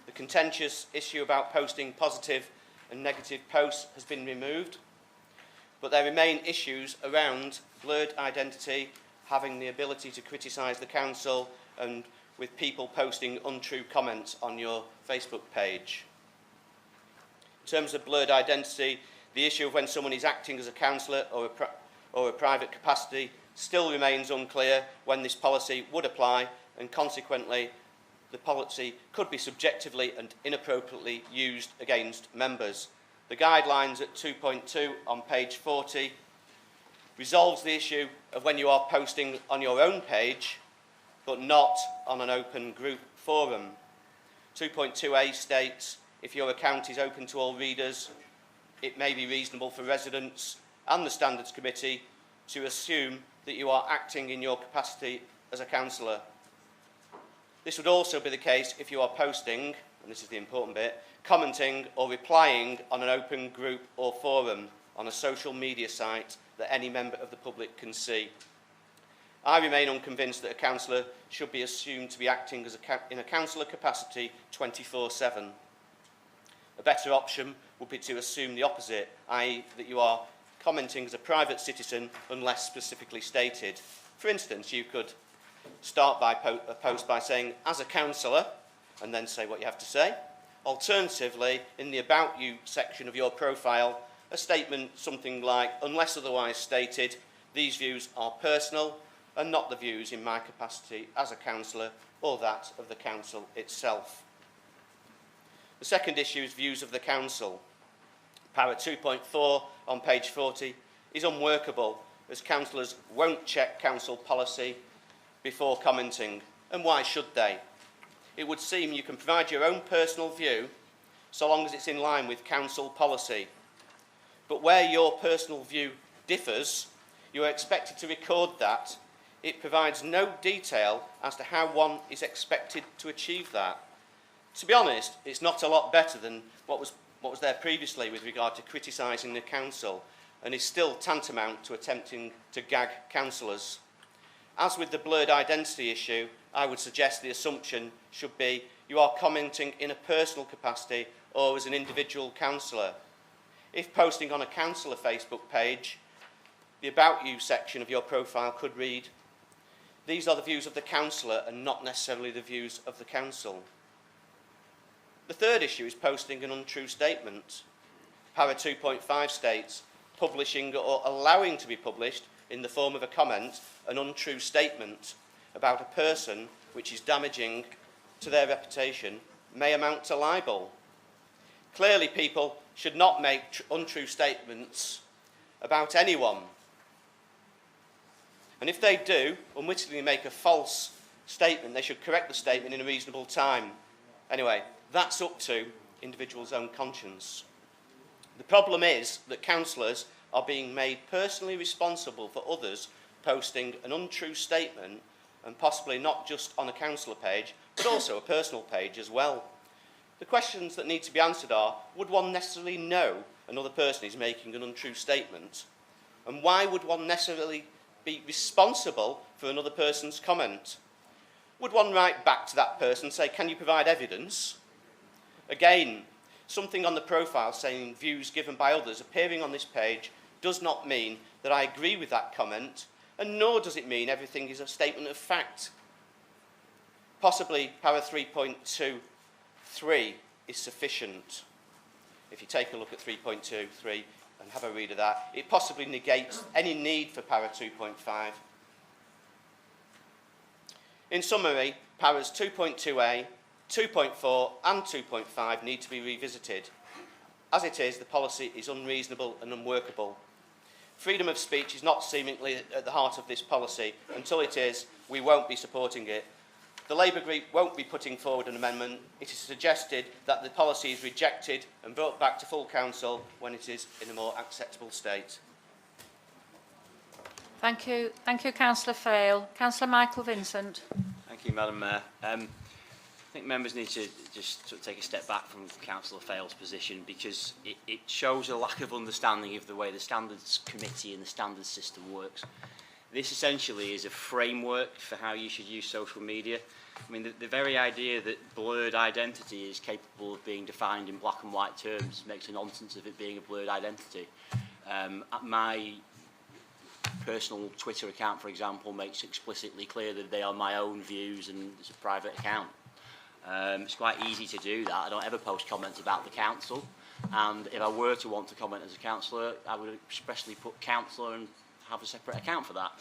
The contentious issue about posting positive and negative posts has been removed, but there remain issues around blurred identity, having the ability to criticise the council, and with people posting untrue comments on your Facebook page. In terms of blurred identity, the issue of when someone is acting as a councillor or a private capacity still remains unclear when this policy would apply, and consequently the policy could be subjectively and inappropriately used against members. The guidelines at 2.2 on page 40 resolves the issue of when you are posting on your own page but not on an open group forum. 2.2a states if your account is open to all readers, it may be reasonable for residents and the Standards Committee to assume that you are acting in your capacity as a councillor. This would also be the case if you are posting, and this is the important bit, commenting or replying on an open group or forum on a social media site that any member of the public can see. I remain unconvinced that a councillor should be assumed to be acting as in a councillor capacity 24/7. A better option would be to assume the opposite, i.e. that you are commenting as a private citizen unless specifically stated. For instance, you could start a post by saying, as a councillor, and then say what you have to say. Alternatively, in the About You section of your profile, a statement something like, unless otherwise stated, these views are personal and not the views in my capacity as a councillor or that of the council itself. The second issue is views of the council. Para 2.4 on page 40 is unworkable as councillors won't check council policy before commenting, and why should they? It would seem you can provide your own personal view so long as it's in line with council policy. But where your personal view differs, you are expected to record that. It provides no detail as to how one is expected to achieve that. To be honest, it's not a lot better than what was there previously with regard to criticising the council, and is still tantamount to attempting to gag councillors. As with the blurred identity issue, I would suggest the assumption should be you are commenting in a personal capacity or as an individual councillor. If posting on a councillor Facebook page, the About You section of your profile could read, these are the views of the councillor and not necessarily the views of the council. The third issue is posting an untrue statement. Para 2.5 states, publishing or allowing to be published in the form of a comment, an untrue statement about a person which is damaging to their reputation may amount to libel. Clearly, people should not make untrue statements about anyone. And if they do unwittingly make a false statement, they should correct the statement in a reasonable time. Anyway, that's up to individuals' own conscience. The problem is that councillors are being made personally responsible for others posting an untrue statement, and possibly not just on a councillor page, but also a personal page as well. The questions that need to be answered are, would one necessarily know another person is making an untrue statement? And why would one necessarily be responsible for another person's comment? Would one write back to that person and say, can you provide evidence? Again, something on the profile saying views given by others appearing on this page does not mean that I agree with that comment, and nor does it mean everything is a statement of fact. Possibly Para 3.23 is sufficient. If you take a look at 3.23 and have a read of that, it possibly negates any need for Para 2.5. In summary, Paras 2.2a, 2.4 and 2.5 need to be revisited. As it is, the policy is unreasonable and unworkable. Freedom of speech is not seemingly at the heart of this policy. Until it is, we won't be supporting it. The Labour Group won't be putting forward an amendment. It is suggested that the policy is rejected and brought back to full council when it is in a more acceptable state. Thank you, Councillor Fail. Councillor Michael Vincent. Thank you, Madam Mayor. I think members need to just sort of take a step back from Councillor Fail's position, because it shows a lack of understanding of the way the Standards Committee and the standards system works. This essentially is a framework for how you should use social media. I mean, the very idea that blurred identity is capable of being defined in black and white terms makes a nonsense of it being a blurred identity. My personal Twitter account, for example, makes explicitly clear that they are my own views and it's a private account. It's quite easy to do that. I don't ever post comments about the council, and if I were to want to comment as a councillor, I would expressly put councillor and have a separate account for that.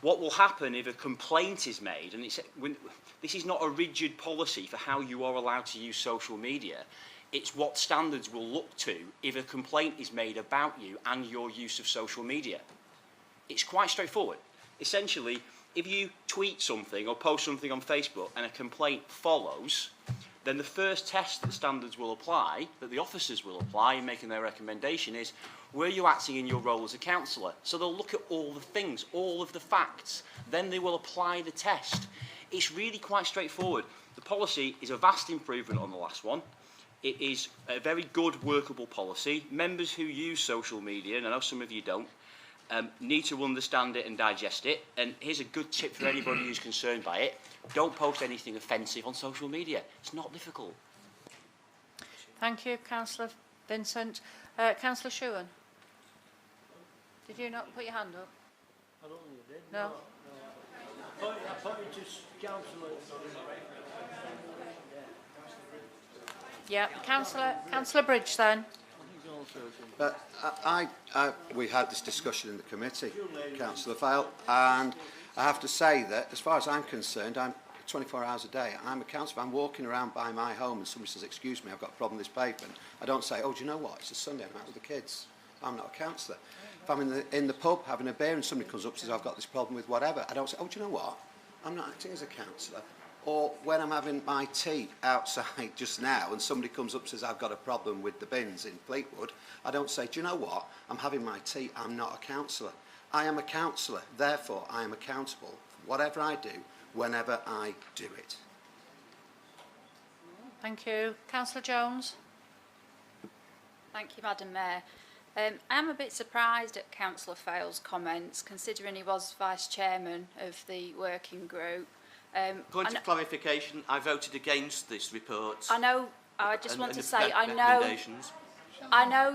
What will happen if a complaint is made, and this is not a rigid policy for how you are allowed to use social media, it's what standards will look to if a complaint is made about you and your use of social media. It's quite straightforward. Essentially, if you tweet something or post something on Facebook and a complaint follows, then the first test that standards will apply, that the officers will apply in making their recommendation is, were you acting in your role as a councillor? So they'll look at all the things, all of the facts, then they will apply the test. It's really quite straightforward. The policy is a vast improvement on the last one. It is a very good workable policy. Members who use social media, and I know some of you don't, need to understand it and digest it. And here's a good tip for anybody who's concerned by it. Don't post anything offensive on social media. It's not difficult. Thank you, Councillor Vincent. Councillor Shewan. Did you not put your hand up? I don't think you did. No. I put it to Councillor. Yeah, Councillor Bridge then. We had this discussion in the committee, Councillor Vale, and I have to say that, as far as I'm concerned, I'm 24 hours a day. I'm a councillor. I'm walking around by my home and somebody says, excuse me, I've got a problem with this pavement. I don't say, oh, do you know what? It's a Sunday, I'm out with the kids. I'm not a councillor. If I'm in the pub having a beer and somebody comes up and says, I've got this problem with whatever, I don't say, oh, do you know what? I'm not acting as a councillor. Or when I'm having my tea outside just now and somebody comes up and says, I've got a problem with the bins in Fleetwood, I don't say, do you know what? I'm having my tea, I'm not a councillor. I am a councillor, therefore I am accountable for whatever I do, whenever I do it. Thank you. Councillor Jones. Thank you, Madam Mayor. I am a bit surprised at Councillor Fale's comments, considering he was Vice Chairman of the working group. Point of clarification, I voted against this report. I know, I just want to say, I know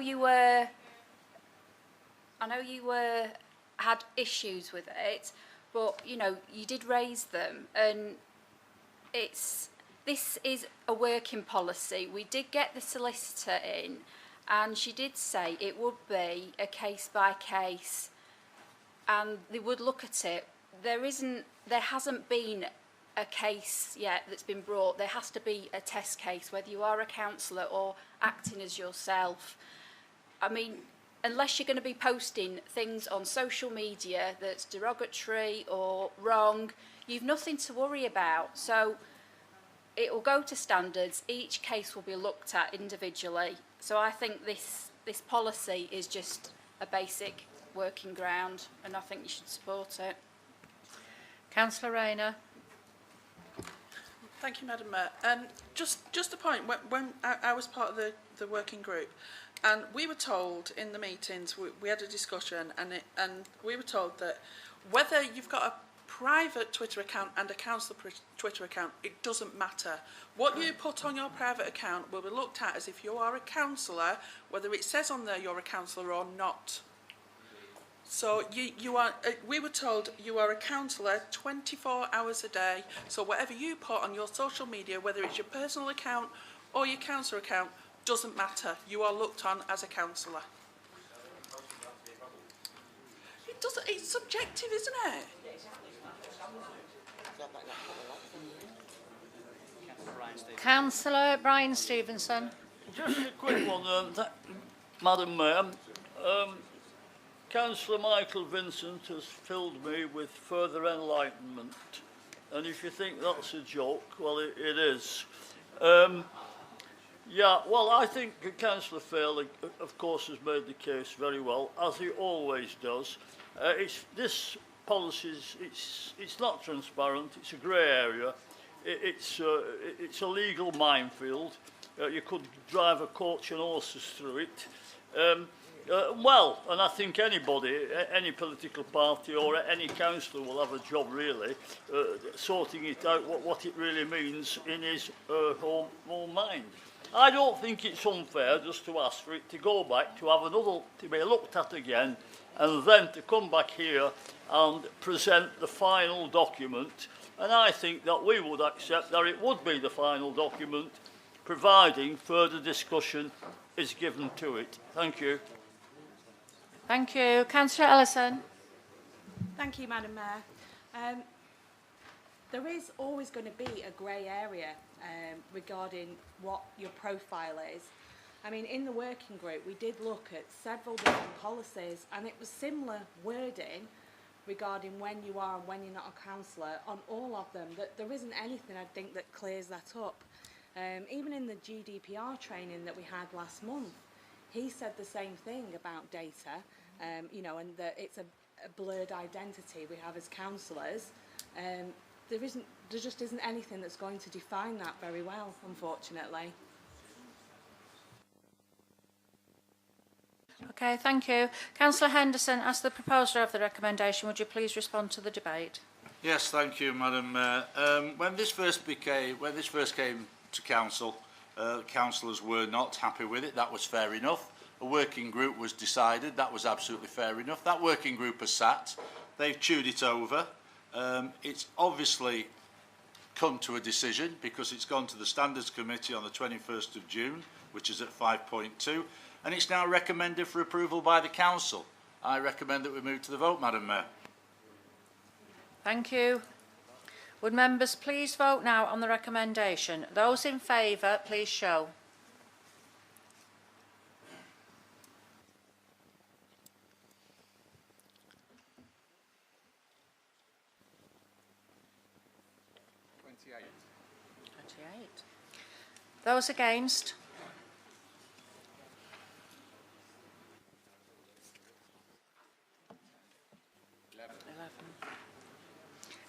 you had issues with it, but, you know, you did raise them, and this is a working policy. We did get the solicitor in, and she did say it would be a case by case, and they would look at it. There hasn't been a case yet that's been brought. There has to be a test case, whether you are a councillor or acting as yourself. I mean, unless you're going to be posting things on social media that's derogatory or wrong, you've nothing to worry about. So it will go to standards. Each case will be looked at individually. So I think this policy is just a basic working ground, and I think you should support it. Councillor Rayner. Thank you, Madam Mayor. Just a point, when I was part of the working group, and we were told in the meetings, we had a discussion, and we were told that whether you've got a private Twitter account and a council Twitter account, it doesn't matter. What you put on your private account will be looked at as if you are a councillor, whether it says on there you're a councillor or not. So we were told you are a councillor 24 hours a day, so whatever you put on your social media, whether it's your personal account or your council account, doesn't matter. You are looked on as a councillor. It's subjective, isn't it? Councillor Brian Stevenson. Just a quick one, Madam Mayor. Councillor Michael Vincent has filled me with further enlightenment, and if you think that's a joke, well, it is. Yeah, well, I think Councillor Fale, of course, has made the case very well, as he always does. This policy it's not transparent. It's a grey area. It's a legal minefield. You could drive a coach and horses through it. Well, and I think anybody, any political party or any councillor will have a job really sorting it out, what it really means in his own mind. I don't think it's unfair just to ask for it to go back, to have another, to be looked at again, and then to come back here and present the final document. And I think that we would accept that it would be the final document, providing further discussion is given to it. Thank you. Thank you. Councillor Ellison. Thank you, Madam Mayor. There is always going to be a grey area regarding what your profile is. I mean, in the working group, we did look at several different policies, and it was similar wording regarding when you are and when you're not a councillor on all of them. That there isn't anything, I think, that clears that up. Even in the GDPR training that we had last month, he said the same thing about data, you know, and that it's a blurred identity we have as councillors. There just isn't anything that's going to define that very well, unfortunately. Okay, thank you. Councillor Henderson, as the proposer of the recommendation, would you please respond to the debate? Yes, thank you, Madam Mayor. When this first came to council, councillors were not happy with it. That was fair enough. A working group was decided. That was absolutely fair enough. That working group has sat. They've chewed it over. It's obviously come to a decision because it's gone to the Standards Committee on the 21st of June, which is at 5.2, and it's now recommended for approval by the Council. I recommend that we move to the vote, Madam Mayor. Thank you. Would members please vote now on the recommendation? Those in favour, please show. Those against?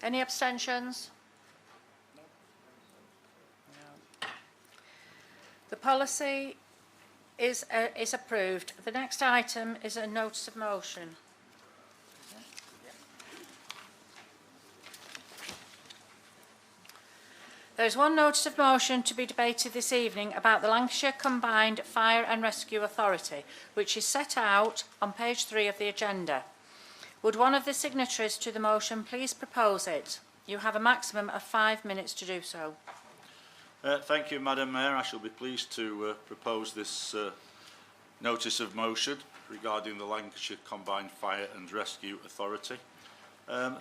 Any abstentions? No. The policy is approved. The next item is a notice of motion. There is one notice of motion to be debated this evening about the Lancashire Combined Fire and Rescue Authority, which is set out on page 3 of the agenda. Would one of the signatories to the motion please propose it? You have a maximum of 5 minutes to do so. Thank you, Madam Mayor. I shall be pleased to propose this notice of motion regarding the Lancashire Combined Fire and Rescue Authority.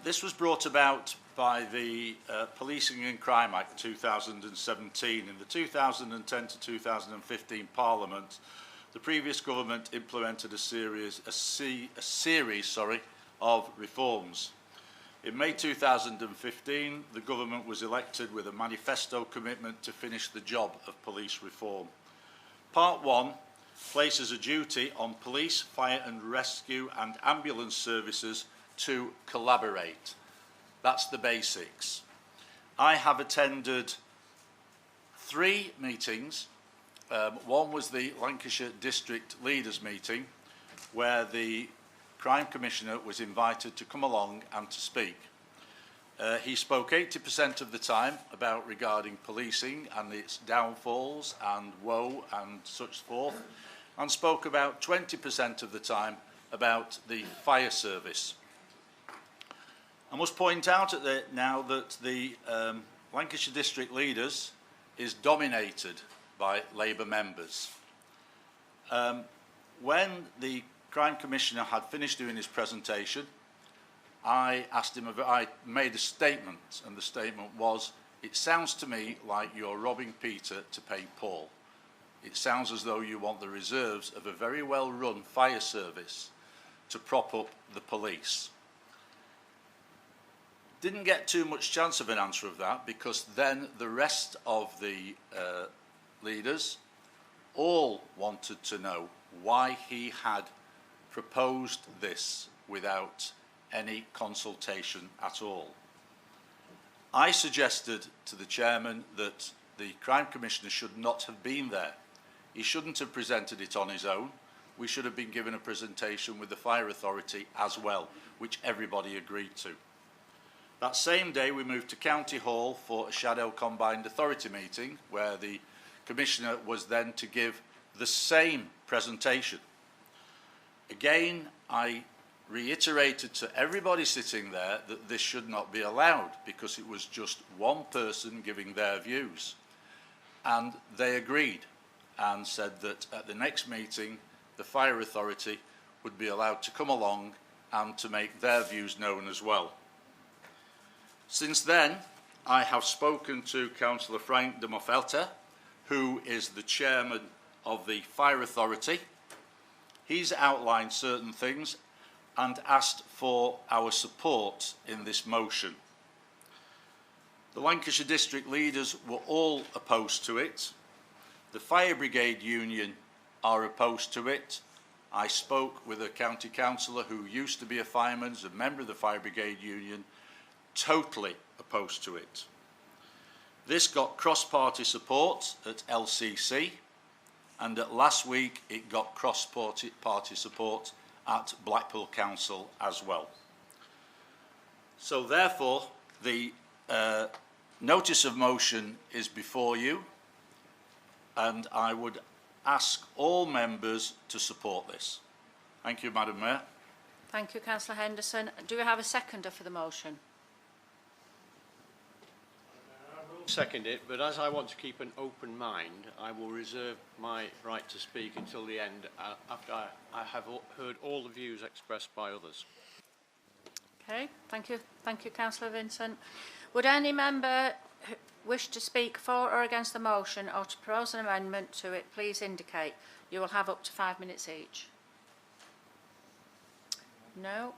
This was brought about by the Policing and Crime Act 2017. In the 2010 to 2015 Parliament, the previous government implemented a series of reforms. In May 2015, the government was elected with a manifesto commitment to finish the job of police reform. Part 1 places a duty on police, fire and rescue and ambulance services to collaborate. That's the basics. I have attended 3 meetings. One was the Lancashire District Leaders meeting, where the Crime Commissioner was invited to come along and to speak. He spoke 80% of the time regarding policing and its downfalls and woe and such forth, and spoke about 20% of the time about the fire service. I must point out now that the Lancashire District Leaders is dominated by Labour members. When the Crime Commissioner had finished doing his presentation, I asked him, I made a statement, and the statement was, "It sounds to me like you're robbing Peter to pay Paul. It sounds as though you want the reserves of a very well-run fire service to prop up the police." Didn't get too much chance of an answer of that, because then the rest of the leaders all wanted to know why he had proposed this without any consultation at all. I suggested to the chairman that the Crime Commissioner should not have been there. He shouldn't have presented it on his own. We should have been given a presentation with the Fire Authority as well, which everybody agreed to. That same day we moved to County Hall for a Shadow Combined Authority meeting, where the Commissioner was then to give the same presentation. Again, I reiterated to everybody sitting there that this should not be allowed, because it was just one person giving their views. And they agreed and said that at the next meeting the Fire Authority would be allowed to come along and to make their views known as well. Since then, I have spoken to Councillor Frank de Moffelta, who is the chairman of the Fire Authority. He's outlined certain things and asked for our support in this motion. The Lancashire district leaders were all opposed to it. The Fire Brigade Union are opposed to it. I spoke with a county councillor who used to be a fireman, as a member of the Fire Brigade Union, totally opposed to it. This got cross-party support at LCC, and at last week it got cross-party support at Blackpool Council as well. So therefore, the notice of motion is before you, and I would ask all members to support this. Thank you, Madam Mayor. Thank you, Councillor Henderson. Do we have a seconder for the motion? Second it, but as I want to keep an open mind, I will reserve my right to speak until the end after I have heard all the views expressed by others. Okay, thank you, Councillor Vincent. Would any member wish to speak for or against the motion or to propose an amendment to it, please indicate. You will have up to 5 minutes each. No?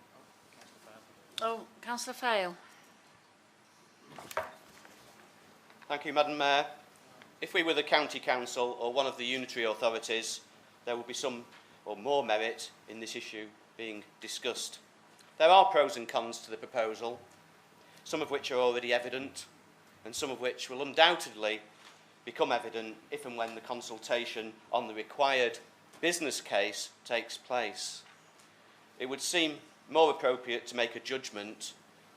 Oh, Councillor Fail. Thank you, Madam Mayor. If we were the County Council or one of the unitary authorities, there would be some or more merit in this issue being discussed. There are pros and cons to the proposal, some of which are already evident, and some of which will undoubtedly become evident if and when the consultation on the required business case takes place. It would seem more appropriate to make a judgment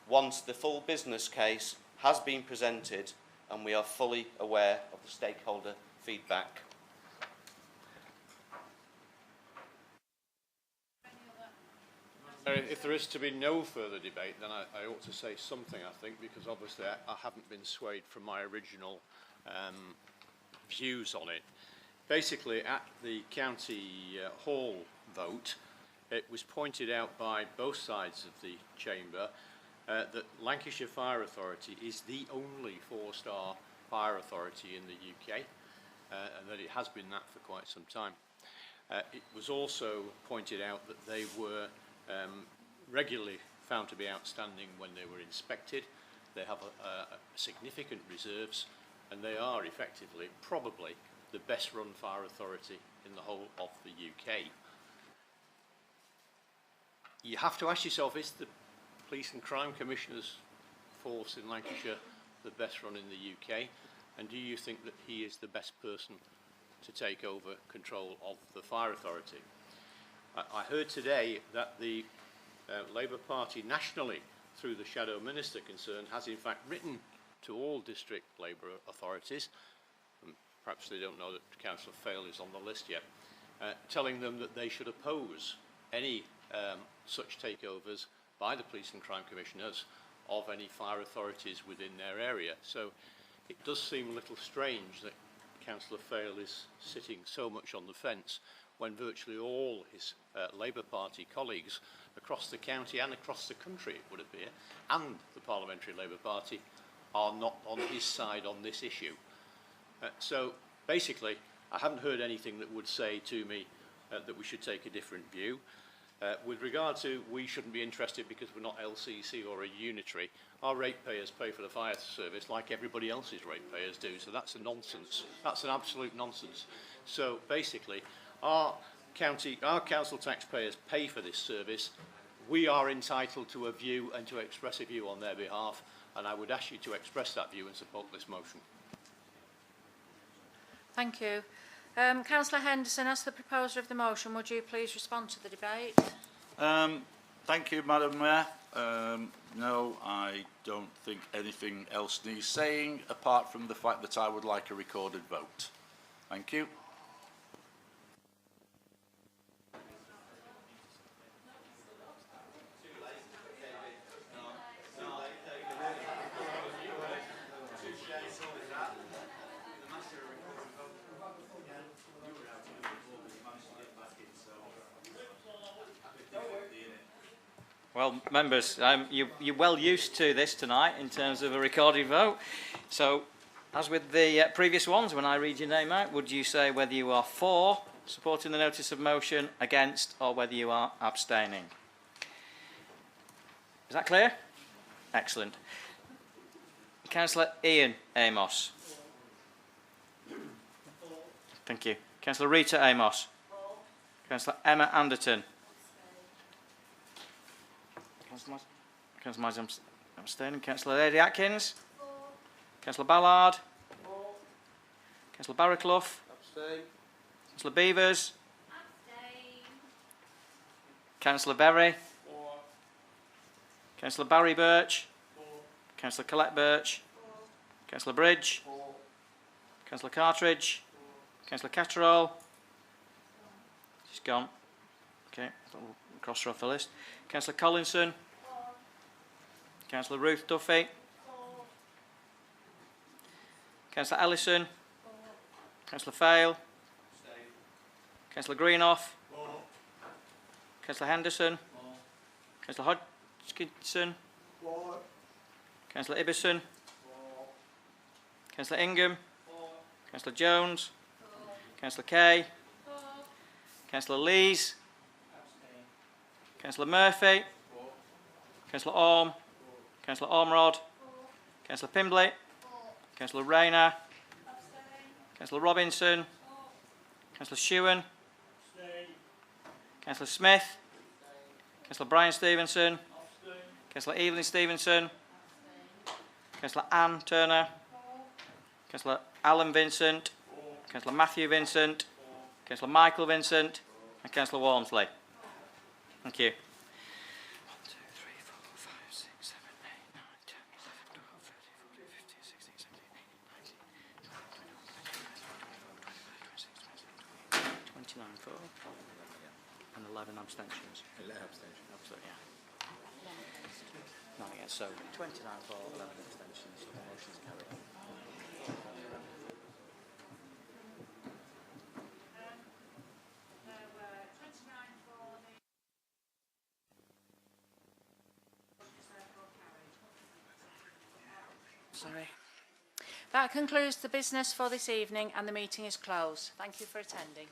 once the full business case has been presented and we are fully aware of the stakeholder feedback. If there is to be no further debate, then I ought to say something, I think, because obviously I haven't been swayed from my original views on it. Basically, at the County Hall vote, it was pointed out by both sides of the chamber that Lancashire Fire Authority is the only four-star fire authority in the UK, and that it has been that for quite some time. It was also pointed out that they were regularly found to be outstanding when they were inspected. They have significant reserves, and they are effectively probably the best run fire authority in the whole of the UK. You have to ask yourself, is the Police and Crime Commissioner's force in Lancashire the best run in the UK? And do you think that he is the best person to take over control of the fire authority? I heard today that the Labour Party nationally, through the Shadow Minister concerned, has in fact written to all district Labour authorities, and perhaps they don't know that Councillor Fail is on the list yet, telling them that they should oppose any such takeovers by the Police and Crime Commissioners of any fire authorities within their area. So it does seem a little strange that Councillor Fail is sitting so much on the fence when virtually all his Labour Party colleagues across the county and across the country, it would appear, and the Parliamentary Labour Party are not on his side on this issue. So basically, I haven't heard anything that would say to me that we should take a different view. With regard to we shouldn't be interested because we're not LCC or a unitary, our ratepayers pay for the fire service like everybody else's ratepayers do, so that's a nonsense. That's an absolute nonsense. So basically, our council taxpayers pay for this service. We are entitled to a view and to express a view on their behalf, and I would ask you to express that view and support this motion. Thank you. Councillor Henderson, as the proposer of the motion, would you please respond to the debate? Thank you, Madam Mayor. No, I don't think anything else needs saying, apart from the fact that I would like a recorded vote. Thank you. Well, members, you're well used to this tonight in terms of a recorded vote. So, as with the previous ones, when I read your name out, would you say whether you are for supporting the notice of motion, against, or whether you are abstaining? Is that clear? Excellent. Councillor Ian Amos. Thank you. Councillor Rita Amos. Councillor Emma Anderton. Councillor Miles abstaining. Councillor Lady Atkins. Councillor Ballard. Councillor Barraclough. Councillor Beavers. Councillor Berry. Councillor Barry Birch. Councillor Colette Birch. Councillor Bridge. Councillor Cartridge. Councillor Catterall. She's gone. Okay, we'll cross her off the list. Councillor Collinson. Councillor Ruth Duffy. Councillor Ellison. Councillor Fail. Councillor Greenoff. Councillor Henderson. Councillor Hodgkinson. Councillor Ibbison. Councillor Ingham. Councillor Jones. Councillor Kay. Councillor Lees. Councillor Murphy. Councillor Orme. Councillor Ormerod. Councillor Pimbley. Councillor Rayner. Councillor Robinson. Councillor Shewan. Councillor Smith. Councillor Brian Stevenson. Councillor Evelyn Stevenson. Councillor Anne Turner. Councillor Alan Vincent. Councillor Matthew Vincent. Councillor Michael Vincent. And Councillor Walmsley. Thank you. 1, 2, 3, 4, 5, 6, 7, 8, 9, 10, 11, 12, 13, 14, 15, 16, 17, 18, 19, 29 for and 11 abstentions. 11 abstentions. Absolutely, yeah. 9 against, so 29 for, 11 abstentions. So the motion's carried. Sorry. That concludes the business for this evening and the meeting is closed. Thank you for attending.